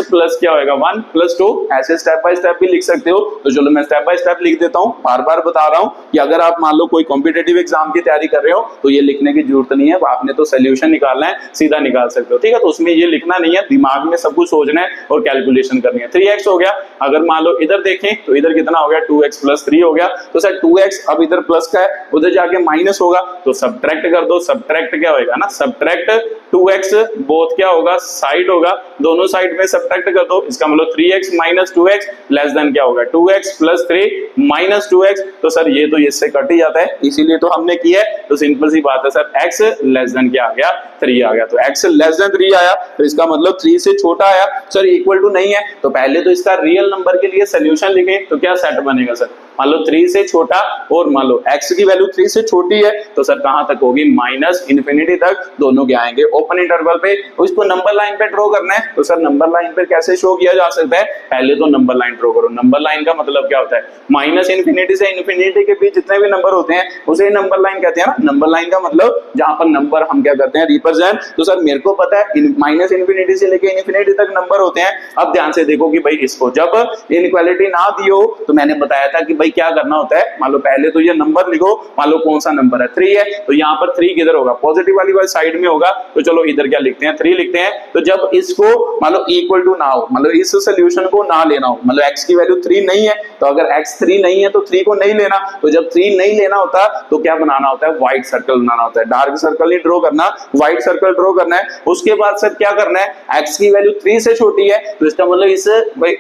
प्लस क्या होएगा 1 + 2। ऐसे स्टेप बाय स्टेप भी लिख सकते हो। तो चलो मैं स्टेप बाय स्टेप लिख देता हूं, बार बार बता रहा हूं कि अगर आप मान लो कोई कॉम्पिटिटिव एग्जाम की तैयारी कर रहे हो तो ये लिखने की जरूरत नहीं है, आपने तो सोल्यूशन निकालना है, सीधा निकाल सकते हो, ठीक है। तो उसमें ये लिखना नहीं है, दिमाग में सब कुछ सोचना है और कैलकुलेशन करनी है। 3x हो गया, अगर मान लो इधर देखें तो इधर कितना हो गया 2x + 3 हो गया। तो सर 2x अब इधर प्लस का है, उधर जाके माइनस होगा, तो सब्ट्रैक्ट कर दो। सब्ट्रैक्ट क्या होगा ना, सब्ट्रैक्ट 2x बोथ क्या होगा साइड होगा, दोनों साइड में सब्ट्रैक्ट कर दो। इसका मतलब 3x - 2x लेस देन क्या होगा 2x + 3 - 2x। तो सर ये तो इससे कट ही जाता है, इसीलिए तो हमने किया है। तो सिंपल सी बात है सर, x लेस देन क्या आ गया 3 आ गया। तो x लेस देन 3 आया, तो इसका मतलब 3 से छोटा आया। सर इक्वल टू नहीं है, तो पहले तो इसका रियल नंबर के लिए सोल्यूशन लिखें, तो क्या सेट बनेगा सर मान लो 3 से छोटा और मान लो x की वैल्यू 3 से छोटी है तो सर कहां तक होगी, माइनस इन्फिनिटी तक दोनों के आएंगे ओपन इंटरवल पे। उसको नंबर लाइन पे ड्रॉ करना है तो सर नंबर लाइन पे कैसे शो किया जा सकता है, पहले तो नंबर लाइन ड्रॉ करो। नंबर लाइन का मतलब क्या होता है, माइनस इन्फिनिटी से इन्फिनिटी के बीच जितने भी नंबर होते हैं उसे नंबर लाइन कहते हैं ना। नंबर लाइन का मतलब जहां पर नंबर हम क्या करते हैं, रिप्रेजेंट। तो सर मेरे को पता है माइनस इन्फिनिटी से लेके इन्फिनिटी तक नंबर होते हैं। अब ध्यान से देखो कि भाई इसको जब इनइक्वालिटी ना दी हो तो मैंने बताया था कि भाई क्या करना होता है, मान लो पहले तो ये नंबर लिखो, मान लो कौन सा नंबर है 3 है तो यहाँ पर 3 किधर होगा, पॉजिटिव वाली साइड में होगा। तो चलो इधर क्या लिखते हैं, 3 लिखते हैं। तो जब इसको मान लो इक्वल टू ना हो, मतलब इस सोल्यूशन को ना लेना हो, मतलब x की वैल्यू 3 नहीं है तो अगर x 3 नहीं है तो 3 को नहीं लेना। तो जब 3 नहीं लेना होता तो क्या बनाना होता है, व्हाइट सर्कल बनाना होता है। डार्क सर्कल नहीं ड्रॉ करना, व्हाइट सर्कल ड्रॉ करना है। उसके बाद सर क्या करना है, x की वैल्यू 3 से छोटी है तो इसका मतलब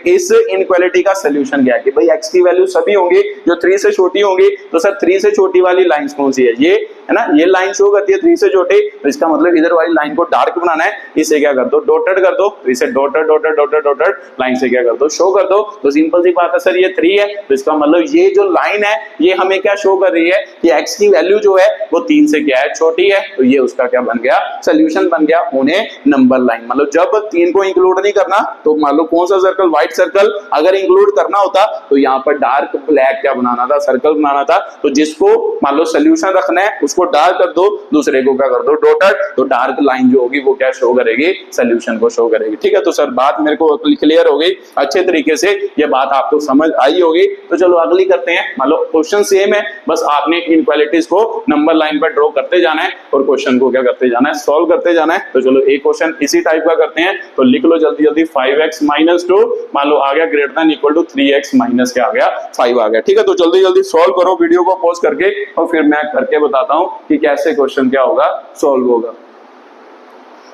इस इनइक्वालिटी का सोल्यूशन क्या है कि भाई x की वैल्यू सभी होंगी जो 3 से छोटी होंगी। तो सर 3 से छोटी वाली लाइन कौन सी है, ये है ना, ये लाइन शो करती है 3 से छोटी। तो इसका मतलब इधर वाली लाइन को डार्क बनाना है, इसे क्या कर दो, डॉटेड कर दो। तो इसे dotted dotted dotted dotted line से क्या कर दो, शो कर दो। तो सिंपल सी बात है सर, ये 3 है तो इसका मतलब ये जो लाइन है ये हमें क्या शो कर रही है कि x की वैल्यू जो है वो 3 से क्या है, छोटी है। तो ये उसका क्या बन गया, सोल्यूशन बन गया उन्हें नंबर लाइन। मतलब जब 3 को इंक्लूड नहीं करना तो मान लो कौन सा सर्कल, व्हाइट सर्कल। अगर इंक्लूड करना होता तो यहाँ पर डार्क ब्लैक क्या बनाना था, सर्कल बनाना था। तो जिसको मान लो सोल्यूशन रखना है उसको डार्क कर दो, दूसरे को क्या कर दो, डॉटेड। तो डार्क लाइन जो होगी वो क्या शो करेगी, सोल्यूशन को शो करेगी। ठीक है, तो सर बात मेरे को क्लियर हो गई अच्छे तरीके से, ये बात आपको समझ आई होगी। तो चलो अगली करते हैं। मान लो क्वेश्चन सेम है, बस आपने इनइक्वालिटीज को नंबर लाइन पर ड्रॉ करते जाना है और क्वेश्चन को क्या करते जाना है, सॉल्व करते जाना है। तो चलो एक क्वेश्चन इसी टाइप का करते हैं। तो लिख लो जल्दी जल्दी, 5x - 2 मान लो आ गया greater than equal to 3x minus क्या आ गया, 5 आ गया। ठीक है, तो जल्दी जल्दी सॉल्व करो, वीडियो को पॉज करके, और फिर मैं करके बताता हूं कि कैसे क्वेश्चन क्या होगा, सॉल्व होगा।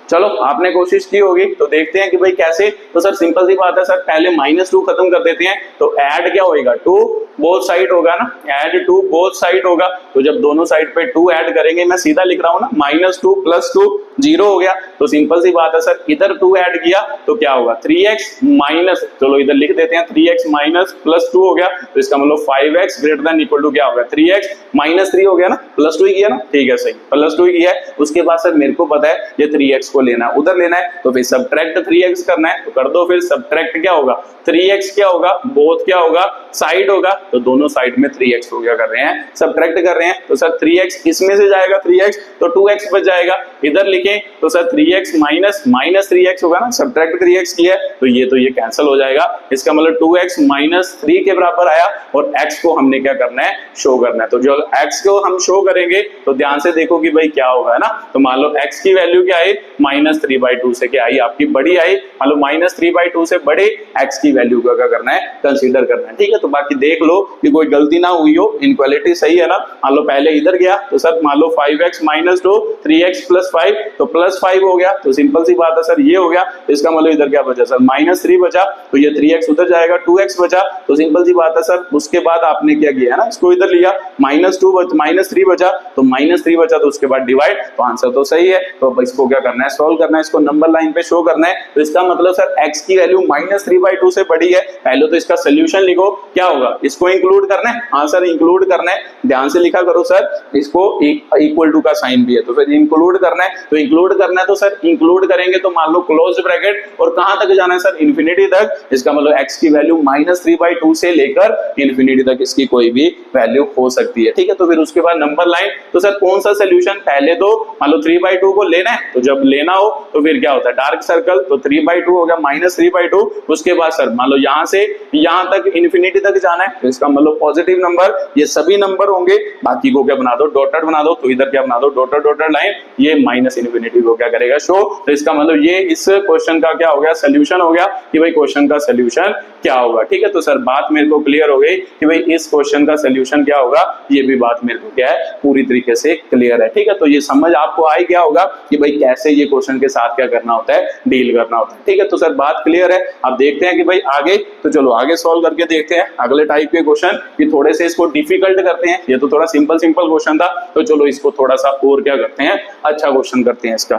चलो आपने कोशिश की होगी तो देखते हैं कि भाई कैसे। तो सर सिंपल सी बात है सर, पहले -2 खत्म कर देते हैं। तो ऐड क्या होएगा, 2 बोथ साइड होगा ना, ऐड 2 बोथ साइड होगा। तो जब दोनों साइड पे 2 ऐड करेंगे, मैं सीधा लिख रहा हूं ना, -2 + 2 0 हो गया। तो सिंपल सी बात है सर, इधर 2 ऐड किया तो क्या होगा, 3x माइनस, चलो इधर लिख देते हैं 3x माइनस +2 हो गया। तो इसका मतलब 5x greater than equal to क्या होगा, 3x - 3 हो गया ना, +2 ही किया ना, ठीक है सही, +2 ही किया है। उसके बाद सर मेरे को पता है ये 3x को लेना है, उधर लेना है, तो फिर सबट्रैक्ट 3x करना है। तो कर दो, फिर सबट्रैक्ट क्या होगा, 3x क्या होगा, बोथ क्या होगा, साइड होगा। तो दोनों साइड में 3x को क्या कर रहे हैं, सबट्रैक्ट कर रहे हैं। तो सर 3x इसमें से जाएगा 3x, तो 2x बच जाएगा। इधर लिखें तो सर 3x माइनस 3x होगा ना, सबट्रैक्ट 3x किया है तो ये कैंसिल हो जाएगा। इसका मतलब 2x - 3 के बराबर आया, और x को हमने क्या करना है, शो करना है। तो जो x को हम शो करेंगे तो ध्यान से देखो कि भाई क्या होगा ना। तो मान लो x की वैल्यू क्या आई, -3/2 से क्या आई, आपकी बड़ी आई। मान लो -3/2 से बड़े x की वैल्यू का क्या करना है, कंसीडर करना है। ठीक है, तो बाकी देख लो कि कोई गलती ना हुई हो, इनइक्वालिटी सही है ना। मान लो पहले इधर गया तो सर मान लो 5x - 2 3x + 5 तो +5 हो गया। तो सिंपल सी बात है सर, ये हो गया। तो इसका मतलब इधर क्या बचा सर, -3 बचा, तो ये 3x उधर जाएगा, 2x बचा। तो सिंपल सी बात है सर, उसके बाद आपने क्या किया है ना, इसको इधर लिया, -3 बचा, तो -3 बचा, तो उसके बाद डिवाइड। तो आंसर तो सही है। तो अब इसको क्या करना है, सॉल्व करना है, इसको नंबर लाइन पे शो करना है। तो इसका मतलब सर x की वैल्यू -3/2 से बड़ी है। पहले तो इसका सोल्यूशन लिखो, क्या होगा, इसको इंक्लूड करना है। हाँ सर इंक्लूड करना है, ध्यान से लिखा करो सर, इसको इक्वल टू का साइन भी है तो फिर इंक्लूड करना है। तो इंक्लूड करना है तो सर इंक्लूड करेंगे तो मान लो क्लोज ब्रैकेट, और कहां तक जाना है सर, इन्फिनिटी तक। इसका मतलब x की वैल्यू -3/2 से लेकर इन्फिनिटी तक इसकी कोई भी वैल्यू हो सकती है। ठीक है, तो फिर उसके बाद नंबर लाइन। तो सर कौन सा सोल्यूशन, पहले तो मान लो 3/2 को लेना है, तो जब लेना हो तो फिर क्या होता है, डार्क सर्कल। तो 3/2 हो गया -3/2। उसके बाद सर मान लो यहां से यहां तक इन्फिनिटी तक जाना है, तो इसका मतलब पॉजिटिव नंबर, ये सभी नंबर होंगे, बाकी को क्या बना दो, डॉटेड बना दो। तो इधर क्या बना दो, डॉटेड डॉटेड लाइन, ये -इन्फिनिटी को क्या करेगा, शो। तो इसका मतलब ये इस क्वेश्चन का क्या हो गया, सोल्यूशन हो गया कि भाई क्वेश्चन का सोल्यूशन क्या होगा। ठीक है, तो सर बात मेरे को क्लियर हो गई कि भाई इस क्वेश्चन का सोल्यूशन क्या होगा, ये भी बात मेरे को क्या है, पूरी तरीके से क्लियर है। ठीक है, तो ये समझ आपको आ गया होगा कि भाई कैसे ये क्वेश्चन के साथ क्या करना होता है, डील करना होता है। ठीक है, तो सर बात क्लियर है। अब देखते हैं कि भाई आगे, तो चलो आगे सॉल्व करके देखते हैं अगले टाइप के क्वेश्चन, कि थोड़े से इसको डिफिकल्ट करते हैं। ये तो थोड़ा सिंपल क्वेश्चन था, तो चलो इसको थोड़ा सा और क्या करते हैं, अच्छा क्वेश्चन करते हैं इसका।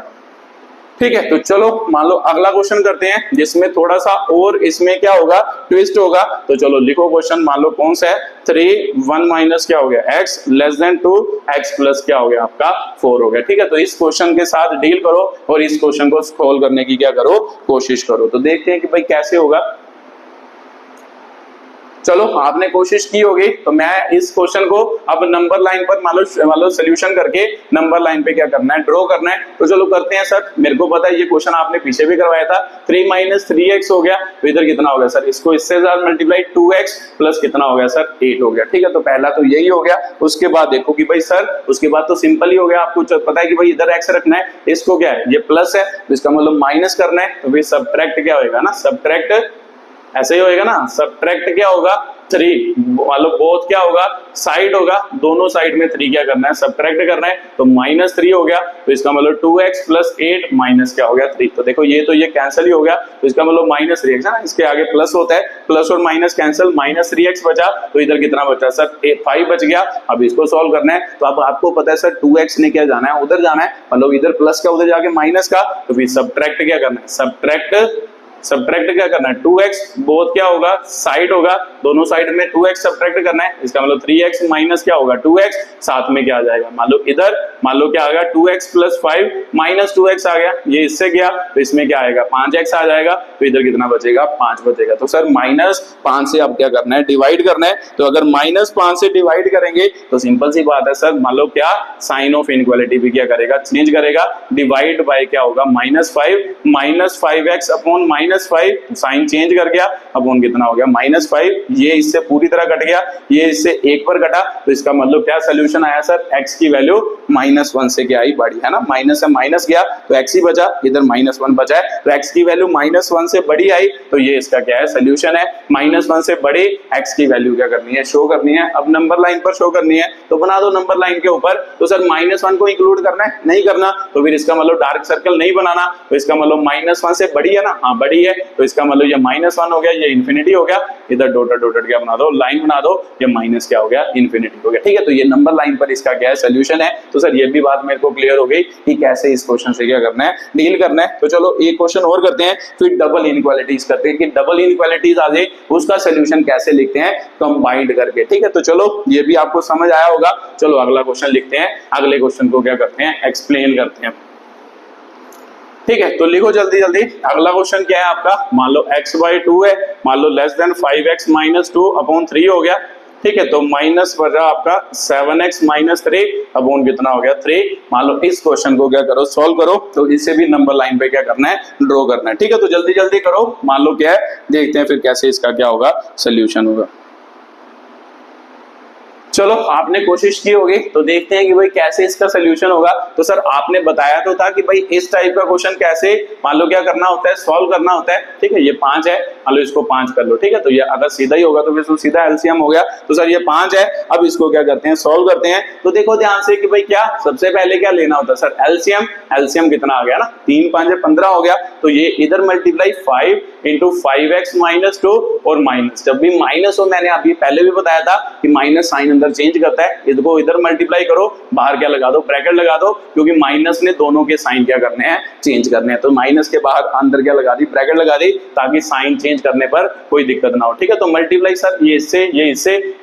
ठीक है, तो चलो मान लो अगला क्वेश्चन करते हैं जिसमें थोड़ा सा और इसमें क्या होगा, ट्विस्ट होगा। तो चलो लिखो क्वेश्चन, मान लो कौन सा है, 3 1 माइनस क्या हो गया x less than 2 x plus क्या हो गया आपका 4 हो गया। ठीक है, तो इस क्वेश्चन के साथ डील करो और इस क्वेश्चन को सॉल्व करने की क्या करो, कोशिश करो। तो देखते हैं कि भाई कैसे होगा। चलो आपने कोशिश की होगी, तो मैं इस क्वेश्चन को अब नंबर लाइन पर मान लो सोल्यूशन करके नंबर लाइन पे क्या करना है, ड्रॉ करना है। तो चलो करते हैं सर, मेरे को पता है ये क्वेश्चन आपने पीछे भी करवाया था। 3 माइनस 3x हो गया, तो इधर कितना हो गया सर, इसको इससे साथ मल्टीप्लाई 2x प्लस कितना हो गया सर 8 हो गया। ठीक है, तो पहला तो यही हो गया। उसके बाद देखो कि भाई सर, उसके बाद तो सिंपल ही हो गया, आपको पता है कि भाई इधर x रखना है, इसको क्या है, ये प्लस है तो इसका मतलब माइनस करना है, तो भाई सबट्रैक्ट क्या होगा ना, सबट्रैक्ट ऐसे ही होएगा ना, सबट्रैक्ट क्या होगा 3, मतलब बोथ क्या होगा, साइड होगा, दोनों साइड में 3 क्या करना है, सबट्रैक्ट करना है, तो -3 हो गया। तो इसका मतलब 2x प्लस 8 माइनस क्या हो गया 3। तो देखो ये तो ये कैंसिल ही हो गया, तो इसका मतलब -3x है ना, इसके आगे प्लस होता है, प्लस और माइनस कैंसिल, -3x बचा, तो इधर कितना बचा सर 5 बच गया। अब इसको सॉल्व करना है, तो अब आपको पता है सर 2x ने क्या जाना है, उधर जाना है, मतलब इधर प्लस का उधर जाके माइनस का, तो फिर सबट्रैक्ट क्या करना है, सबट्रैक्ट क्या करना है 2x, बोथ क्या होगा, साइड होगा, दोनों साइड में 2x सबट्रैक्ट करना है, इसका मतलब 3x माइनस क्या होगा 2x, साथ में क्या आ जाएगा, मान लो क्या आ गया 2x प्लस 5 माइनस 2x आ गया, ये इससे गया तो इसमें क्या आएगा 5x आ जाएगा, तो इधर कितना बचेगा 5 बचेगा। तो सर -5 से अब क्या करना है, डिवाइड करना है। तो अगर -5 से डिवाइड करेंगे तो सिंपल सी बात है सर, मान लो क्या साइन ऑफ इनइक्वालिटी भी क्या करेगा, चेंज करेगा, डिवाइड बाय क्या होगा -5x अपॉन -5, साइन चेंज कर गया, अपॉन कितना हो गया -5, ये इससे पूरी तरह कट गया, ये इससे 1 पर कटा, तो इसका मतलब क्या सोल्यूशन आया सर, x की वैल्यू -1 से क्या आई, बड़ी है ना, माइनस से माइनस गया तो x ही बचा, इधर -1 बचा है, तो x की वैल्यू -1 से बड़ी आई, तो ये इसका क्या है सोल्यूशन है, -1 से बड़ी x की वैल्यू क्या करनी है, शो करनी है। अब नंबर लाइन पर शो करनी है, तो बना दो नंबर लाइन के ऊपर। तो सर -1 को इंक्लूड करना है, नहीं करना, तो फिर इसका मतलब डार्क सर्कल नहीं बनाना, तो इसका मतलब -1 से बड़ी है ना, हाँ बड़ी है, तो इसका मतलब ये -1 हो गया, ये इन्फिनिटी हो गया, इधर डॉटेड क्या बना दो, लाइन बना दो, ये माइनस क्या हो गया, इन्फिनिटी हो गया। ठीक है, तो ये नंबर लाइन पर इसका क्या है सोल्यूशन है। तो सर ये भी बात मेरे को क्लियर हो गई कि कैसे इस क्वेश्चन से क्या करना है, डील करना है। तो चलो एक क्वेश्चन और करते हैं, फिर डबल इनइक्वालिटीज करते हैं कि डबल इनइक्वालिटीज आ जाए उसका सोल्यूशन कैसे लिखते हैं, कंबाइंड करके। ठीक है, तो चलो ये भी आपको समझ आया होगा। चलो अगला क्वेश्चन लिखते हैं, अगले क्वेश्चन को क्या करते हैं, एक्सप्लेन करते हैं। ठीक है, तो लिखो जल्दी जल्दी। अगला क्वेश्चन क्या है आपका, मान लो x/2 है, मान लो लेस देन 5x - 2 अपॉन 3 हो गया। ठीक है, तो माइनस बचा आपका 7x - 3 अपॉन कितना हो गया 3। मान लो इस क्वेश्चन को क्या करो, सॉल्व करो, तो इससे भी नंबर लाइन पे क्या करना है, ड्रॉ करना है। ठीक है, तो जल्दी जल्दी करो, मान लो क्या है, देखते हैं फिर कैसे इसका क्या होगा, सोल्यूशन होगा। चलो आपने कोशिश की होगी, तो देखते हैं कि भाई कैसे इसका सोल्यूशन होगा। तो सर आपने बताया तो था कि भाई इस टाइप का क्वेश्चन कैसे मान लो क्या करना होता है, सॉल्व करना होता है। ठीक है, ये 5 है, मान लो इसको 5 कर लो। ठीक है, तो ये अगर सीधा ही होगा तो फिर तो सीधा एलसीएम हो गया। तो सर ये 5 है, अब इसको क्या करते हैं, सॉल्व करते हैं। तो देखो ध्यान से कि भाई क्या सबसे पहले क्या लेना होता है सर, एलसीएम। एलसीएम कितना आ गया ना, 3 5 15 हो गया, तो ये इधर मल्टीप्लाई 5 × 5x - 2 और माइनस, जब भी माइनस हो, मैंने अभी पहले भी बताया था कि माइनस साइन अंदर चेंज करता है, इसको इधर मल्टीप्लाई करो, बाहर क्या लगा दो, ब्रैकेट लगा दो, क्योंकि माइनस ने दोनों के साइन क्या करने हैं, चेंज करने हैं। तो माइनस के बाहर अंदर क्या लगा दी, ब्रैकेट लगा दी, ताकि साइन चेंज करने पर कोई दिक्कत ना हो। ठीक है, तो मल्टीप्लाई सर ये इससे,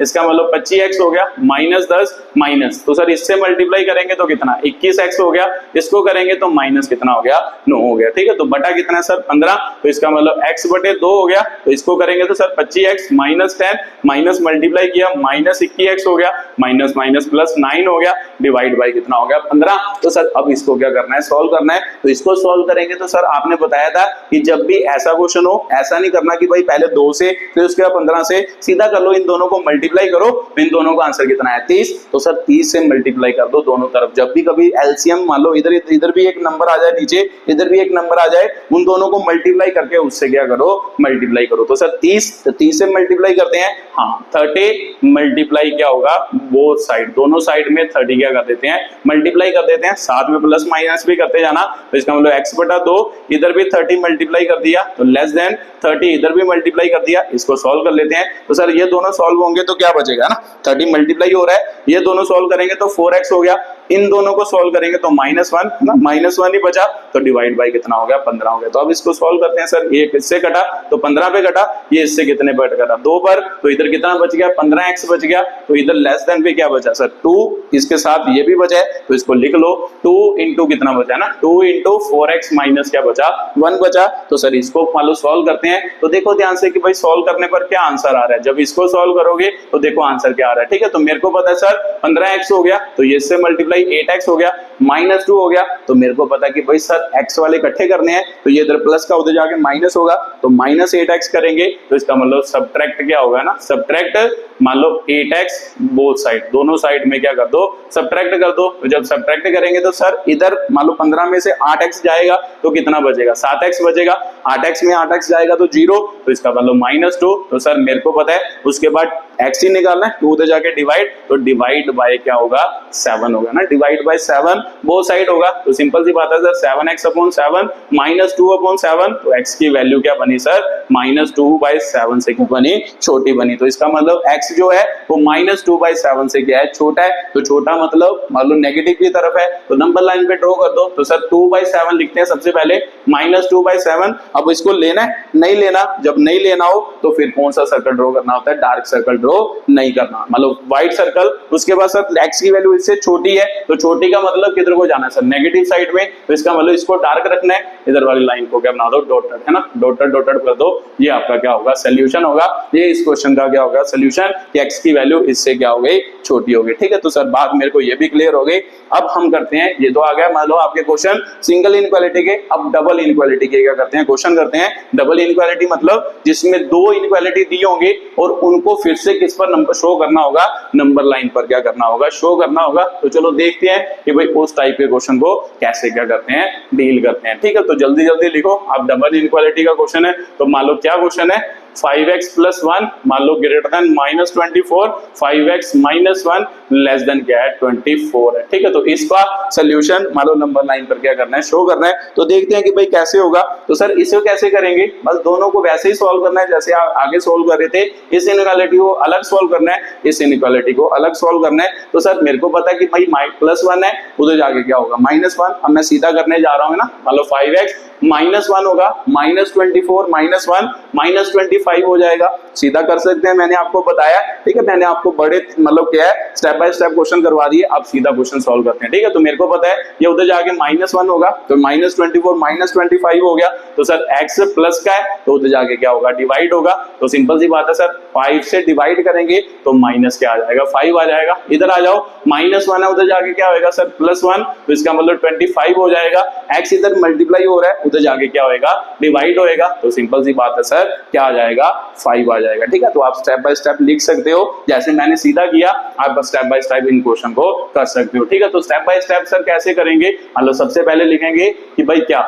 इसका मतलब 25x हो गया, -10 माइनस, तो सर इससे मल्टीप्लाई करेंगे तो कितना 21x हो गया, इसको करेंगे तो माइनस कितना हो गया 9 हो गया। ठीक है, तो बटा कितना सर 15, तो इसका मतलब x/2 हो गया, तो इसको करेंगे तो सर 25x -10 माइनस मल्टीप्लाई किया -21x हो गया, माइनस माइनस प्लस 9 हो गया, डिवाइड बाय कितना हो गया 15। तो सर अब इसको क्या करना है, सॉल्व करना है। तो इसको सॉल्व करेंगे तो सर आपने बताया था कि जब भी ऐसा क्वेश्चन हो, ऐसा नहीं करना कि भाई पहले 2 से फिर उसके बाद 15 से, सीधा कर लो, इन दोनों को मल्टीप्लाई करो, इन दोनों का आंसर कितना है 30। तो सर 30 से मल्टीप्लाई कर दो दोनों तरफ। जब भी कभी एलसीएम मान लो इधर भी एक नंबर आ जाए नीचे, इधर भी एक नंबर आ जाए, उन दोनों को मल्टीप्लाई करके उससे क्या करो, मल्टीप्लाई करो। तो सर 30 से मल्टीप्लाई करते हैं, हाँ 30 मल्टीप्लाई क्या होगा, बोथ साइड, दोनों साइड में 30 क्या कर देते हैं, मल्टीप्लाई कर देते हैं, साथ में प्लस माइनस भी करते जाना। तो इसका मतलब x/2, इधर भी 30 मल्टीप्लाई कर दिया, तो लेस देन 30 इधर भी मल्टीप्लाई कर दिया। इसको सॉल्व कर लेते हैं। तो सर ये दोनों सॉल्व होंगे तो क्या बचेगा ना, 30 मल्टीप्लाई हो रहा है, ये दोनों सॉल्व करेंगे तो 4x हो गया, इन दोनों को सोल्व करेंगे तो -1 ना, -1 ही बचा, तो डिवाइड बाई कितना हो गया 15 हो गया। तो अब इसको सोल्व करते हैं सर, ये किससे कटा तो 15 पे कटा, ये इससे कितने पर कटा 2 पर, तो इधर कितना बच गया 15x बच गया, तो इधर लेस देन पे क्या बचा सर 2, इसके साथ ये भी बचा है तो इसको लिख लो 2 इंटू कितना बचा ना 2 इंटू 4x माइनस क्या बचा 1 बचा। तो सर इसको मान लो सोल्व करते हैं, तो देखो ध्यान से कि भाई सोल्व करने पर क्या आंसर आ रहा है, जब इसको सोल्व करोगे तो देखो आंसर क्या आ रहा है, ठीक है। तो मेरे को पता है सर 15x हो गया, तो ये इससे मल्टीप्लाई 8x हो गया, -2 हो गया, तो मेरे को पता है कि भाई सर x वाले इकट्ठे करने हैं, तो ये इधर प्लस का उधर जाके माइनस होगा, तो -8x करेंगे, तो इसका मतलब सब्ट्रैक्ट क्या होगा ना, सब्ट्रैक्ट मान लो 8x बोथ साइड, दोनों साइड में क्या कर दो सब्ट्रैक्ट कर दो। तो जब सब्ट्रैक्ट करेंगे तो सर इधर मान लो 15 में से 8x जाएगा तो कितना बचेगा 7x बचेगा, 8x में 8x जाएगा तो 0, तो इसका मतलब -2। तो सर मेरे को पता है उसके बाद x ही निकालना है, 2 उधर जाके डिवाइड, तो डिवाइड बाय क्या होगा 7 होगा ना, डिवाइड बाय 7 बोथ साइड होगा, तो सिंपल सी बात है सर 7x/7 -2/7, तो x की वैल्यू क्या बनी सर -2/7 से क्या बनी छोटी बनी। तो इसका मतलब x जो है वो -2/7 से क्या है छोटा है, तो छोटा मतलब मान लो नेगेटिव की तरफ है, तो नंबर लाइन पे ड्रॉ कर दो, तो सर 2/7 लिखते हैं सबसे पहले, -2/7। अब इसको लेना है नहीं लेना, जब नहीं लेना हो तो फिर कौन सा सर्कल ड्रॉ करना होता है, डार्क सर्कल ड्रॉ नहीं करना, मतलब व्हाइट सर्कल। उसके बाद सर x की वैल्यू इससे छोटी है, तो छोटी का मतलब किधर को जाना है सर नेगेटिव साइड में, तो इसका मतलब इसको डार्क रखना है, इधर वाली लाइन को क्या बना दो डॉटेड, है ना, डॉटेड डॉटेड कर दो, ये आपका क्या होगा सोल्यूशन होगा, ये इस क्वेश्चन का क्या होगा सोल्यूशन, x की वैल्यू इससे क्या हो गई छोटी हो गई, ठीक है। तो सर बात मेरे को ये भी क्लियर हो गई। अब हम करते हैं, ये तो आ गया मान लो आपके क्वेश्चन सिंगल इनइक्वालिटी के, अब डबल इनइक्वालिटी के क्या करते हैं क्वेश्चन करते हैं। डबल इनइक्वालिटी मतलब जिसमें 2 इनइक्वालिटी दी होंगी और उनको फिर से किस पर नंबर शो करना होगा, नंबर लाइन पर क्या करना होगा शो करना होगा। तो चलो देखते हैं कि भाई उस टाइप के क्वेश्चन को कैसे क्या करते हैं डील करते हैं, ठीक है। तो जल्दी जल्दी लिखो, अब डबल इनइक्वालिटी का क्वेश्चन है, तो मान लो क्या क्वेश्चन है 5x+1 मान लो greater than -24, 5x - 1 less than क्या है 24 है, ठीक है। तो इसका सोल्यूशन मान लो नंबर लाइन पर क्या करना है शो करना है, तो देखते हैं कि भाई कैसे होगा। तो सर इसे कैसे करेंगे, बस दोनों को वैसे ही सॉल्व करना है जैसे आप आगे सॉल्व कर रहे थे, इस इनइक्वालिटी को अलग सॉल्व करना है, इस इनइक्वालिटी को अलग सॉल्व करना है। तो सर मेरे को पता है कि भाई +1 है, उधर जाके क्या होगा -1, अब मैं सीधा करने जा रहा हूँ ना, मान लो 5x -1 होगा, -24 -1 -25 हो जाएगा, सीधा कर सकते हैं, मैंने आपको बताया, ठीक है। मैंने आपको बड़े मतलब क्या है स्टेप बाय स्टेप क्वेश्चन करवा दिए, अब सीधा क्वेश्चन सॉल्व करते हैं, ठीक है। तो मेरे को पता है ये उधर जाके -1 होगा, तो -24 -25 हो गया, तो सर x प्लस का है तो उधर जाके क्या होगा डिवाइड होगा, तो सिंपल सी बात है सर 5 से डिवाइड करेंगे तो माइनस क्या आ जाएगा 5 आ जाएगा, इधर आ जाओ -1 है उधर जाके क्या होगा सर +1, तो इसका मतलब 25 हो जाएगा, x इधर मल्टीप्लाई हो रहा है उधर जाके क्या होएगा डिवाइड होएगा, तो सिंपल सी बात है सर क्या आ जाएगा 5 आ जाएगा, ठीक है। तो आप स्टेप बाय स्टेप लिख सकते हो, जैसे मैंने सीधा किया आप बस step by step in question को कर सकते हो, ठीक है। तो स्टेप बाय स्टेप सर कैसे करेंगे, मतलब सबसे पहले लिखेंगे कि भाई क्या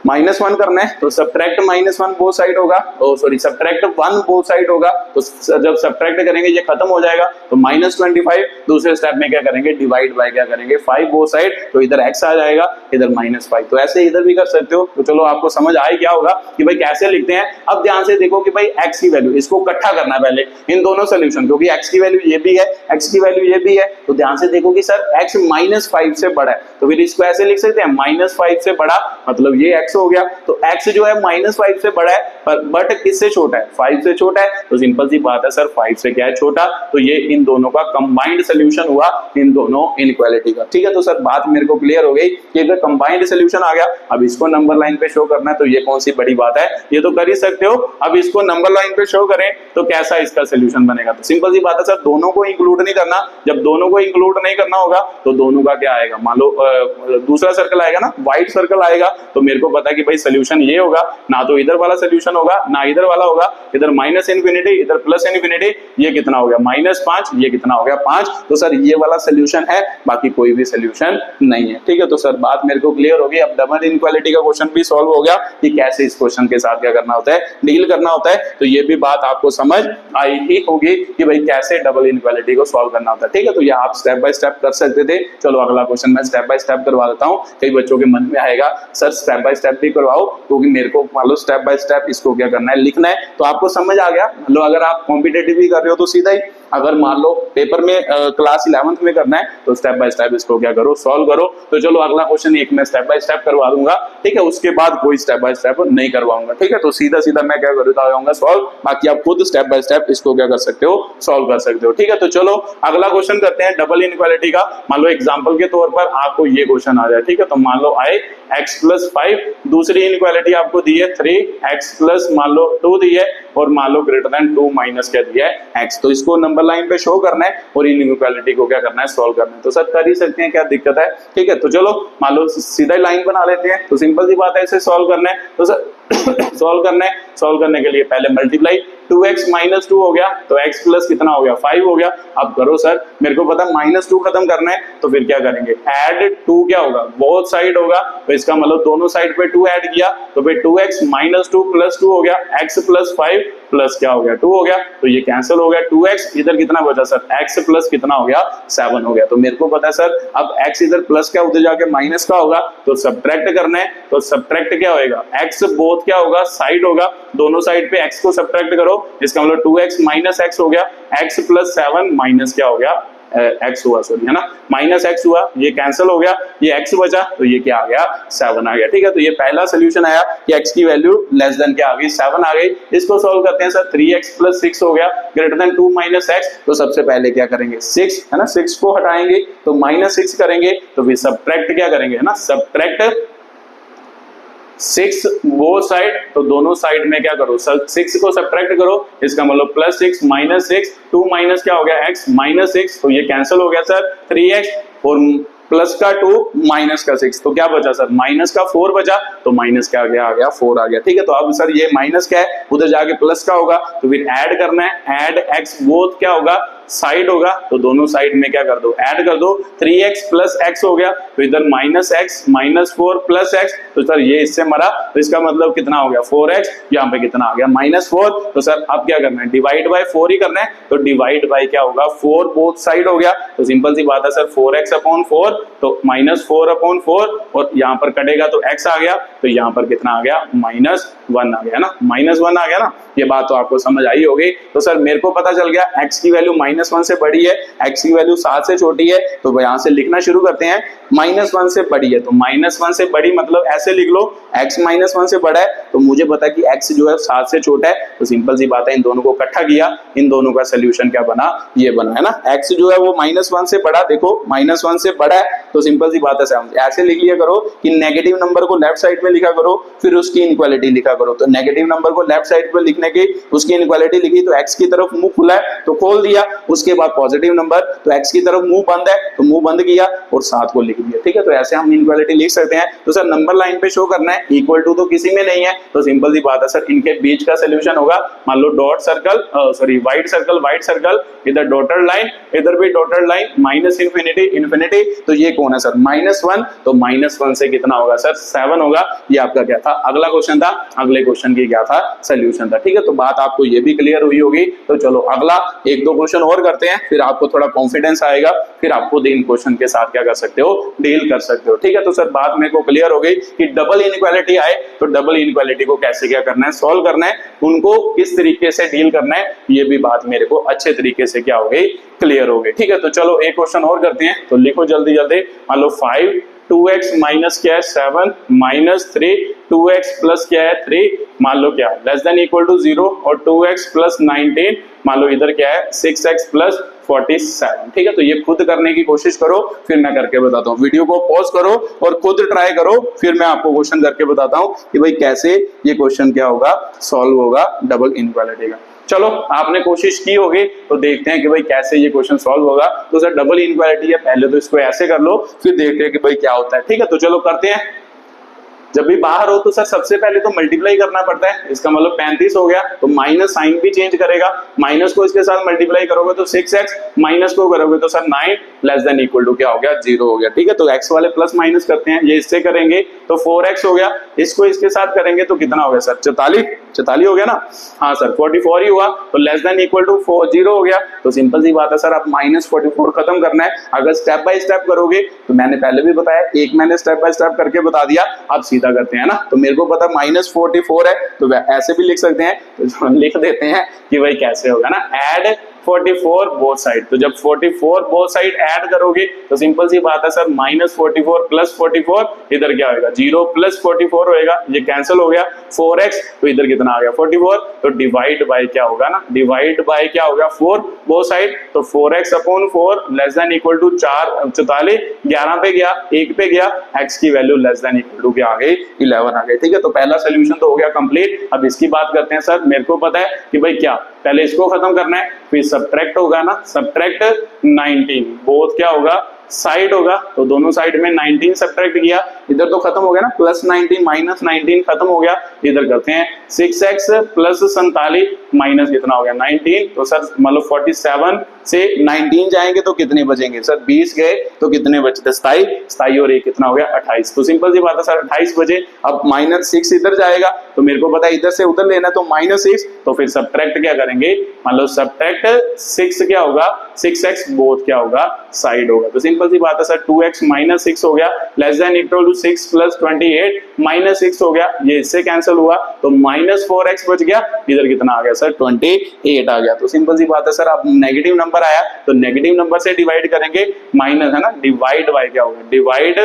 -1 करना है, तो सब्ट्रैक्ट -1 बोथ साइड होगा, सब्ट्रैक्ट 1 बोथ साइड होगा, तो जब सब्ट्रैक्ट करेंगे ये खत्म हो जाएगा, तो -25। दूसरे स्टेप में क्या करेंगे डिवाइड बाय क्या करेंगे 5 बोथ साइड, तो इधर x आ जाएगा इधर -5, तो ऐसे इधर भी कर सकते हो। तो चलो आपको समझ आए क्या होगा कि भाई कैसे लिखते हैं। अब ध्यान से देखो कि भाई x की वैल्यू इसको इकट्ठा करना है पहले इन दोनों सोल्यूशन, क्योंकि x की वैल्यू ये भी है x की वैल्यू ये भी है, तो ध्यान से देखो कि सर x -5 से बड़ा है, तो फिर इसको ऐसे लिख सकते हैं -5 से बड़ा, मतलब ये x हो गया, तो x जो है -5 से बड़ा है पर बट किससे छोटा है 5 से छोटा है, तो सिंपल सी बात है सर 5 से क्या है छोटा, तो ये इन दोनों का कंबाइंड सोल्यूशन हुआ इन दोनों इनइक्वालिटी का, ठीक है। तो सर बात मेरे को क्लियर हो गई कि अगर कंबाइंड सोल्यूशन आ गया, अब इसको नंबर लाइन पे शो करना है, तो ये कौन सी बड़ी बात है, ये तो कर ही सकते हो। अब इसको नंबर लाइन पे शो करें तो कैसा इसका सोल्यूशन बनेगा, तो सिंपल सी बात है सर दोनों को इंक्लूड नहीं करना, जब दोनों को इंक्लूड नहीं करना होगा तो दोनों का क्या आएगा, मान लो दूसरा सर्कल आएगा ना व्हाइट सर्कल आएगा, तो मेरे को पता है कि भाई सोल्यूशन ये होगा, ना तो इधर वाला सोल्यूशन होगा ना इधर वाला होगा, इधर -∞ इधर +∞, ये कितना हो गया -5, ये कितना हो गया 5, तो सर ये वाला सोल्यूशन है, बाकी कोई भी सोल्यूशन नहीं है, ठीक है। तो सर बात मेरे को क्लियर होगी। अब डबल इनइक्वालिटी का क्वेश्चन भी सॉल्व हो गया कि कैसे इस क्वेश्चन के साथ क्या करना होता है डील करना होता है, तो ये भी बात आपको समझ आई ही होगी कि भाई कैसे डबल इनइक्वालिटी को सॉल्व करना होता है, ठीक है। तो ये आप स्टेप बाय स्टेप कर सकते थे। चलो अगला क्वेश्चन मैं स्टेप बाय स्टेप करवा देता हूँ, कई बच्चों के मन में आएगा सर स्टेप बाय स्टेप भी करवाओ, क्योंकि मेरे को मान लो स्टेप बाय स्टेप इसको क्या करना है लिखना है, तो आपको समझ आ गया। लो अगर आप कॉम्पिटेटिव भी कर रहे हो तो सीधा ही अगर मान लो पेपर में क्लास 11th में करना है तो स्टेप बाय स्टेप इसको क्या करो, सॉल्व करो। तो चलो अगला क्वेश्चन एक मैं स्टेप बाय स्टेप करवा दूंगा, ठीक है, उसके बाद कोई स्टेप बाय स्टेप नहीं करवाऊंगा, ठीक है। तो सीधा सीधा मैं क्या करता जाऊंगा सॉल्व, बाकी आप खुद स्टेप बाय स्टेप इसको क्या कर सकते हो, सॉल्व कर सकते हो, ठीक है। तो चलो अगला क्वेश्चन करते हैं डबल इनइक्वालिटी का। मान लो एग्जांपल के तौर पर आपको ये क्वेश्चन आ जाए, ठीक है। तो मान लो आए x + 5, दूसरी इनइक्वालिटी आपको दी है 3x + मान लो 2 दी है, और मान लो ग्रेटर देन 2 माइनस क्या दिया है x। तो इसको नंबर लाइन पे शो करना है और इनइक्वालिटी को क्या करना है, सॉल्व करना है। तो सर कर ही सकते हैं, क्या दिक्कत है, ठीक है। तो चलो मान लो सीधा लाइन बना लेते हैं, तो सिंपल सी बात है, इसे सॉल्व करना है। तो सर सॉल्व करना है, सॉल्व करने के लिए पहले मल्टीप्लाई, 2x - 2 हो गया, तो x प्लस कितना हो गया, 5 हो गया। अब करो सर, मेरे को पता -2 खत्म करना है, तो फिर क्या करेंगे, ऐड 2 क्या होगा, बोथ साइड होगा, तो इसका मतलब दोनों साइड पे 2 ऐड किया, तो फिर 2x - 2 + 2 हो गया, x + 5 प्लस क्या हो गया, 2 हो गया, तो ये कैंसिल हो गया। 2x इधर कितना बचा सर, x प्लस कितना हो गया, 7 हो गया। तो मेरे को पता है सर, अब x इधर प्लस क्या उधर जाके माइनस का होगा, तो सब्ट्रैक्ट करना है, तो सब्ट्रैक्ट क्या होएगा, x बोथ क्या होगा, साइड होगा, दोनों साइड पे x को सब्ट्रैक्ट करो, इसका मतलब 2x - x हो गया, x + 7 माइनस क्या हो गया, x हुआ, सॉरी, है ना, -x हुआ, ये कैंसिल हो गया, ये x बचा, तो ये क्या आ गया, 7 आ गया, ठीक है। तो ये पहला सोल्यूशन आया कि x की वैल्यू लेस देन क्या आ गई, 7 आ गई। इसको सॉल्व करते हैं सर, 3x + 6 हो गया, ग्रेटर देन 2 - x। तो सबसे पहले क्या करेंगे, 6 है ना, 6 को हटाएंगे तो -6 करेंगे, तो फिर सब्ट्रैक्ट क्या करेंगे, है ना, सब्ट्रैक्ट 6 वो साइड, तो दोनों साइड में क्या करो, 6 को सब्ट्रैक्ट करो, इसका मतलब +6 - 6, 2 माइनस क्या हो गया, x -6, तो ये कैंसिल हो गया सर, 3x और प्लस का 2 माइनस का 6, तो क्या बचा सर, माइनस का 4 बचा, तो माइनस क्या आ गया 4 आ गया, ठीक है। तो अब सर ये माइनस क्या है, उधर जाके प्लस का होगा, तो फिर ऐड करना है, ऐड x बोथ क्या होगा, साइड होगा, तो दोनों साइड में क्या कर दो, ऐड कर दो, 3x + x हो गया, तो इधर -x - 4 + x, तो सर ये इससे मरा, तो इसका मतलब कितना हो गया, 4x, यहाँ पे कितना आ गया, -4। तो सर अब क्या करना है, डिवाइड बाय 4 ही करना है, तो डिवाइड बाय क्या होगा, 4 बोथ साइड हो गया, तो सिंपल सी बात है सर, 4x/4, तो -4/4, और यहाँ पर कटेगा तो x आ गया, तो यहाँ पर कितना आ गया, -1 आ गया ना, -1 आ गया ना। ये बात तो आपको समझ आई होगी। तो सर मेरे को पता चल गया x की वैल्यू -1 से बड़ी है, x की वैल्यू 7 से छोटी है, तो यहाँ से लिखना शुरू करते हैं, -1 से बड़ी है, तो -1 से बड़ी मतलब ऐसे लिख लो, x -1 से बड़ा है, तो मुझे पता है कि x जो है 7 से छोटा है, तो सिंपल सी बात है, इन दोनों को इकट्ठा किया, इन दोनों का सोल्यूशन क्या बना, ये बना, है ना। x जो है वो -1 से बड़ा, देखो -1 से बड़ा है, तो सिंपल सी बात है, ऐसे लिख लिया करो कि नेगेटिव नंबर को लेफ्ट साइड में लिखा करो, फिर उसकी इनइक्वालिटी लिखा करो। तो नेगेटिव नंबर को लेफ्ट साइड पे लिखने की उसकी इनइक्वालिटी लिखी, तो x की तरफ मुंह खुला है तो खोल दिया, उसके बाद पॉजिटिव नंबर, तो x की तरफ मुंह बंद है तो मुंह बंद किया और 7 को लिख दिया, ठीक है। तो ऐसे हम इनइक्वालिटी लिख सकते हैं। तो सर नंबर लाइन पे शो करना है, इक्वल टू तो किसी में नहीं है, तो सिंपल सी बात है सर, इनके बीच का सोल्यूशन होगा, मान लो dot circle, sorry white circle, इधर डॉटेड लाइन, इधर भी डॉटेड लाइन, -∞, तो ये कौन है सर, -1, तो -1 से कितना होगा सर, 7 होगा। ये आपका क्या था, अगला क्वेश्चन था, अगले क्वेश्चन की क्या था, सोल्यूशन था, ठीक है। तो बात आपको ये भी क्लियर हुई होगी। तो चलो अगला 1-2 क्वेश्चन और करते हैं, फिर आपको थोड़ा कॉन्फिडेंस आएगा, फिर आप खुद इन क्वेश्चन के साथ क्या कर सकते हो, डील कर सकते हो, ठीक है। तो सर बात मेरे को क्लियर हो गई कि डबल इनइक्वालिटी आए तो डबल इनइक्वालिटी को कैसे क्या करना है, सॉल्व करना है, उनको किस तरीके से डील करना है, ये भी बात मेरे को अच्छे तरीके से क्या हो गई, क्लियर हो गई, ठीक है। तो चलो एक क्वेश्चन और करते हैं, तो लिखो जल्दी जल्दी, मान लो 5, 2x माइनस क्या है 7 -3, 2x प्लस क्या है 3, मान लो क्या लेस देन इक्वल टू 0, और 2x प्लस 19, मान लो इधर क्या है 6x प्लस 47, ठीक है। तो ये खुद करने की कोशिश करो, फिर मैं करके बताता हूँ। वीडियो को पॉज करो और खुद ट्राई करो, फिर मैं आपको क्वेश्चन करके बताता हूँ कि भाई कैसे ये क्वेश्चन क्या होगा, सॉल्व होगा डबल इनइक्वालिटी का। चलो आपने कोशिश की होगी, तो देखते हैं कि भाई कैसे ये क्वेश्चन सॉल्व होगा। तो सर डबल इनइक्वालिटी है, पहले तो इसको ऐसे कर लो, फिर देखते हैं कि भाई क्या होता है, ठीक है। तो चलो करते हैं। जब भी बाहर हो तो सर सबसे पहले तो मल्टीप्लाई करना पड़ता है, इसका मतलब 35 हो गया, तो माइनस साइन भी चेंज करेगा, माइनस को इसके साथ मल्टीप्लाई करोगे तो 6x, माइनस को करोगे तो sir 9 less than equal to क्या हो गया 0 हो गया, ठीक है। तो x वाले प्लस माइनस करते हैं, ये इससे करेंगे तो 4x हो गया, इसको इसके साथ करेंगे तो कितना हो गया सर 44 हो गया ना, हाँ सर 44 ही हुआ, तो लेस देन इक्वल टू 0 हो गया। तो सिंपल सी बात है सर, आप -44 खत्म करना है। अगर स्टेप बाय स्टेप करोगे तो मैंने पहले भी बताया, एक मैंने स्टेप बाय स्टेप करके बता दिया, अब सीधा करते हैं ना। तो मेरे को पता -44 है, तो ऐसे भी लिख सकते हैं, तो लिख देते हैं कि भाई कैसे होगा ना, ऐड 44 बोथ साइड। तो जब 44 बोथ साइड ऐड करोगे तो सिंपल सी बात है सर -44 प्लस 44, इधर क्या होगा 0 प्लस 44 होएगा, ये कैंसिल हो गया 4x, तो इधर कितना आ गया 44, तो डिवाइड बाय क्या होगा ना, डिवाइड बाय क्या होगा 4 बोथ साइड, तो 4x upon 4 less than equal to 44, 11 पे गया 1 पे गया, x की value less than equal to क्या आ गई 11 आ गई। ठीक है, तो पहला सोल्यूशन तो हो गया कंप्लीट। अब इसकी बात करते हैं सर, मेरे को पता है कि भाई क्या पहले इसको खत्म करना है, फिर सब्ट्रैक्ट होगा ना, सब्ट्रैक्ट 19 बोथ क्या होगा साइड होगा, तो दोनों साइड में 19 सब्ट्रैक्ट किया, इधर तो खत्म हो गया ना, प्लस 19 माइनस 19 खत्म हो गया, इधर करते हैं 6x प्लस 47 माइनस कितना हो गया 19, तो सर मतलब 47 से 19 जाएंगे तो कितने बचेंगे सर 20 गए तो कितने बचते 27 और ये कितना हो गया 28, तो सिंपल सी बात है सर 28 बचे। अब -6 इधर जाएगा तो मेरे को पता है इधर से उधर लेना तो -6, तो फिर सब्ट्रैक्ट क्या करेंगे, मतलब सब्ट्रैक्ट 6 क्या होगा 6x बोथ क्या होगा साइड होगा, तो सिंपल सी बात है सर 2x माइनस 6 हो गया less than equal to 6 plus 28 minus 6 हो गया, ये इससे कैंसिल हुआ तो -4x बच गया, इधर कितना आ गया सर 28 आ गया। तो सिंपल सी बात है सर, अब नेगेटिव नंबर आया तो नेगेटिव नंबर से डिवाइड करेंगे, माइनस है ना, डिवाइड बाय क्या होगा, डिवाइड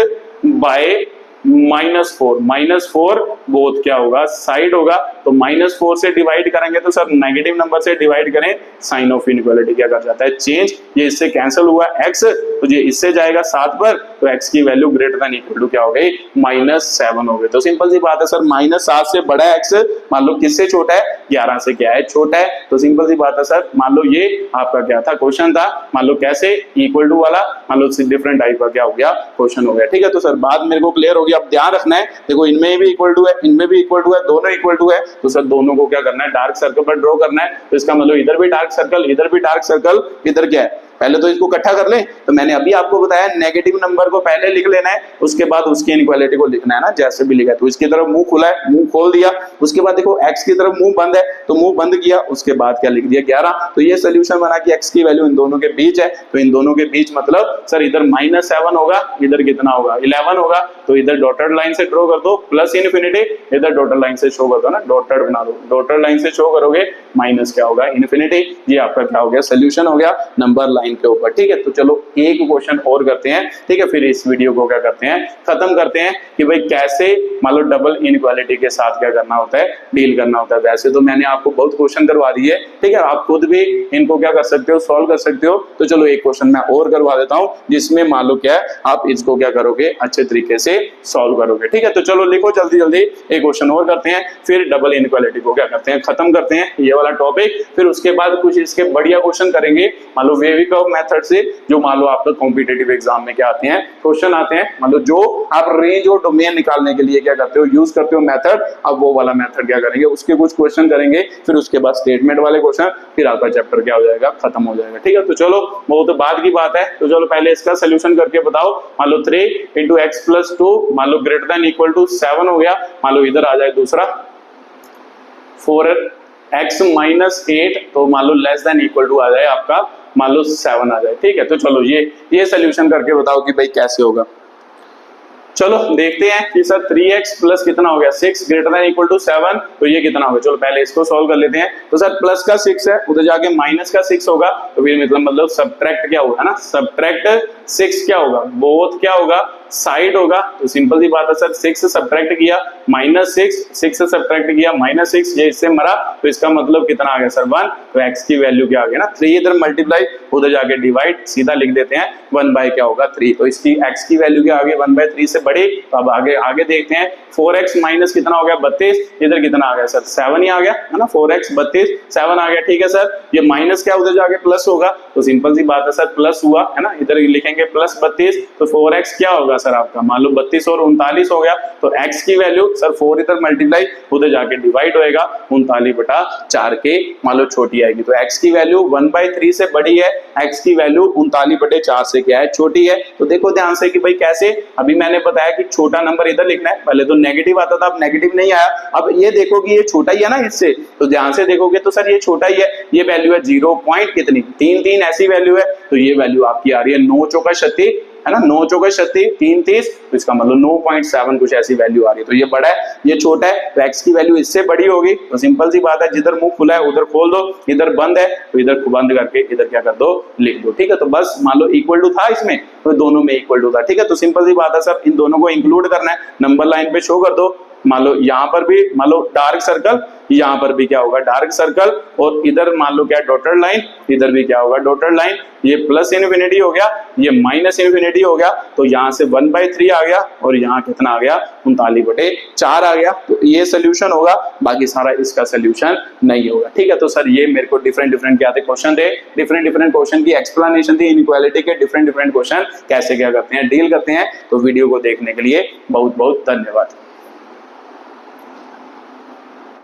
बाय -4 बोथ क्या होगा साइड होगा, तो -4 से डिवाइड करेंगे तो सर नेगेटिव नंबर से डिवाइड करें, साइन ऑफ इनइक्वालिटी क्या कर जाता है चेंज, ये इससे कैंसिल हुआ x, तो ये इससे जाएगा 7 पर, तो x की value greater than equal to क्या हो गई -7 हो गई। तो सिंपल सी बात है सर -7 से बड़ा है x, मान लो किससे छोटा है 11 से क्या है छोटा है, तो सिंपल सी बात है सर, मान लो ये आपका क्या था क्वेश्चन था, मान लो कैसे इक्वल टू वाला, मान लो डिफरेंट टाइप का क्या हो गया क्वेश्चन हो गया। ठीक है, तो सर बात मेरे को क्लियर हो गया। अब ध्यान रखना है, देखो इनमें भी इक्वल टू है, इनमें भी इक्वल टू है, दोनों इक्वल टू है, तो सर दोनों को क्या करना है डार्क सर्कल पर ड्रॉ करना है, तो इसका मतलब इधर भी डार्क सर्कल, इधर भी डार्क सर्कल, इधर क्या है, पहले तो इसको इकट्ठा कर लें, तो मैंने अभी आपको बताया नेगेटिव नंबर को पहले लिख लेना है, उसके बाद उसकी इनइक्वालिटी को लिखना है ना, जैसे भी लिखा है, तो इसकी तरफ मुंह खुला है मुंह खोल दिया, उसके बाद देखो x की तरफ मुंह बंद है तो मुंह बंद किया, उसके बाद क्या लिख दिया 11, तो ये सोल्यूशन बना कि x की वैल्यू इन दोनों के बीच है, तो इन दोनों के बीच मतलब सर इधर -7 होगा, इधर कितना होगा 11 होगा, तो इधर डॉटेड लाइन से ड्रॉ कर दो प्लस इनफिनिटी, इधर डॉटेड लाइन से शो कर दो ना, डॉटेड बना दो, डॉटेड लाइन से शो करोगे माइनस क्या होगा इनफिनिटी, ये आपका क्या हो गया सोल्यूशन हो गया नंबर लाइन के ऊपर। ठीक है, तो चलो एक क्वेश्चन और करते हैं, ठीक है, फिर इस वीडियो को क्या करते हैं खत्म करते हैं कि भाई कैसे मान लो डबल इनइक्वालिटी के साथ क्या करना होता है डील करना होता है। वैसे तो मैंने आपको बहुत क्वेश्चन करवा दिए, ठीक है, आप खुद भी इनको क्या कर सकते हो सॉल्व कर सकते हो, तो चलो एक क्वेश्चन मैं और करवा देता हूं जिसमें मान लो क्या है आप इसको क्या करोगे अच्छे तरीके से सॉल्व करोगे। ठीक है, तो चलो लिखो जल्दी जल्दी, एक क्वेश्चन और करते हैं, फिर डबल इनइक्वालिटी को क्या करते हैं खत्म करते हैं ये वाला टॉपिक, फिर उसके बाद कुछ इसके बढ़िया क्वेश्चन करेंगे, मान लो वेवी कर्व मेथड से, जो मान लो आपका कॉम्पिटिटिव एग्जाम में क्या आते हैं क्वेश्चन आते हैं, मतलब जो आप रेंज और डोमेन निकालने के लिए क्या करते हो यूज करते हो मेथड, अब वो वाला मेथड क्या करेंगे उसके कुछ क्वेश्चन करेंगे, फिर उसके बाद स्टेटमेंट वाले क्वेश्चन, फिर आपका चैप्टर क्या हो जाएगा खत्म हो जाएगा। ठीक है, तो चलो वो तो बाद की बात है, तो चलो पहले इसका सोल्यूशन करके बताओ, मान लो 3 × x + 2 मान लो ग्रेटर देन इक्वल टू 7 हो गया, मान लो इधर आ जाए दूसरा 4x - 8, तो मान लो लेस देन इक्वल टू आ जाए आपका मान लो 7 आ जाए। ठीक है, तो चलो ये सोल्यूशन करके बताओ कि भाई कैसे होगा। चलो देखते हैं कि सर 3x प्लस कितना हो गया 6 ग्रेटर देन इक्वल टू 7, तो ये कितना होगा, चलो पहले इसको सॉल्व कर लेते हैं। तो सर प्लस का 6 है, उधर जाके माइनस का 6 होगा, तो फिर मतलब सब्ट्रैक्ट क्या होगा ना, सब्ट्रैक्ट 6 क्या होगा, बोथ क्या होगा साइड होगा, तो सिंपल सी बात है सर 6 से सब्ट्रैक्ट किया -6 से सब्ट्रैक्ट किया -6, ये इससे मरा, तो इसका मतलब कितना आ गया सर 1, तो x की वैल्यू क्या आ गया ना 3, इधर मल्टीप्लाई उधर जाके डिवाइड, सीधा लिख देते हैं 1 क्या होगा 3, तो इसकी x की वैल्यू क्या आ गई 1/3 से बड़ी। तो अब आगे देखते हैं 4x माइनस कितना हो गया 32, इधर कितना आ गया सर 7 ही आ गया है ना, 4x 32 7 आ गया। ठीक है सर, ये माइनस क्या उधर जाके प्लस होगा, तो सिंपल सी बात है सर प्लस हुआ है ना, इधर लिखेंगे प्लस 32, तो 4x क्या होगा सर आपका मान लो 32 और 39 हो गया, तो x की वैल्यू सर 4 इधर मल्टीप्लाई उधर जाके डिवाइड होएगा 39/4 के मान लो छोटी आएगी, तो x की वैल्यू 1/3 से बड़ी है, x की वैल्यू 39/4 से क्या है छोटी है। तो देखो ध्यान से कि भाई कैसे, अभी मैंने बताया कि छोटा नंबर इधर लिखना है, पहले तो नेगेटिव आता था अब नेगेटिव नहीं आया, अब ये देखो कि ये छोटा ही है ना इससे, तो ध्यान से देखोगे तो सर ये छोटा ही है, ये वैल्यू है 0 पॉइंट कितनी 3 ऐसी वैल्यू है, तो ये वैल्यू आपकी आ रही है 9 × 36 है ना, 9 चौके 36, 3 30, तो इसका मतलब 9.7 कुछ ऐसी वैल्यू आ रही है। तो ये बड़ा है, ये छोटा है, तो x की वैल्यू इससे बड़ी होगी। तो सिंपल सी बात है, जिधर मुंह खुला है उधर खोल दो, इधर बंद है तो इधर बंद करके इधर क्या कर दो, लिख दो। ठीक है, तो बस मान लो इक्वल टू था इसमें, तो दोनों में इक्वल टू था। ठीक है, तो सिंपल सी बात है सर, इन दोनों को इंक्लूड करना है, नंबर लाइन पे शो कर दो। मान लो यहाँ पर भी मान लो डार्क सर्कल, यहाँ पर भी क्या होगा, डार्क सर्कल, और इधर मान लो क्या डॉटेड लाइन, इधर भी क्या होगा, डॉटेड लाइन। ये प्लस इन्फिनिटी हो गया, ये माइनस इन्फिनिटी हो गया, तो यहाँ से 1/3 आ गया, और यहाँ कितना आ गया, 39/4 आ गया। तो ये सोल्यूशन होगा, बाकी सारा इसका सोल्यूशन नहीं होगा। ठीक है, तो सर ये मेरे को डिफरेंट क्या थे क्वेश्चन थे, डिफरेंट क्वेश्चन की एक्सप्लेनेशन थी, इनइक्वालिटी के डिफरेंट क्वेश्चन कैसे क्या करते हैं, डील करते हैं। तो वीडियो को देखने के लिए बहुत बहुत धन्यवाद।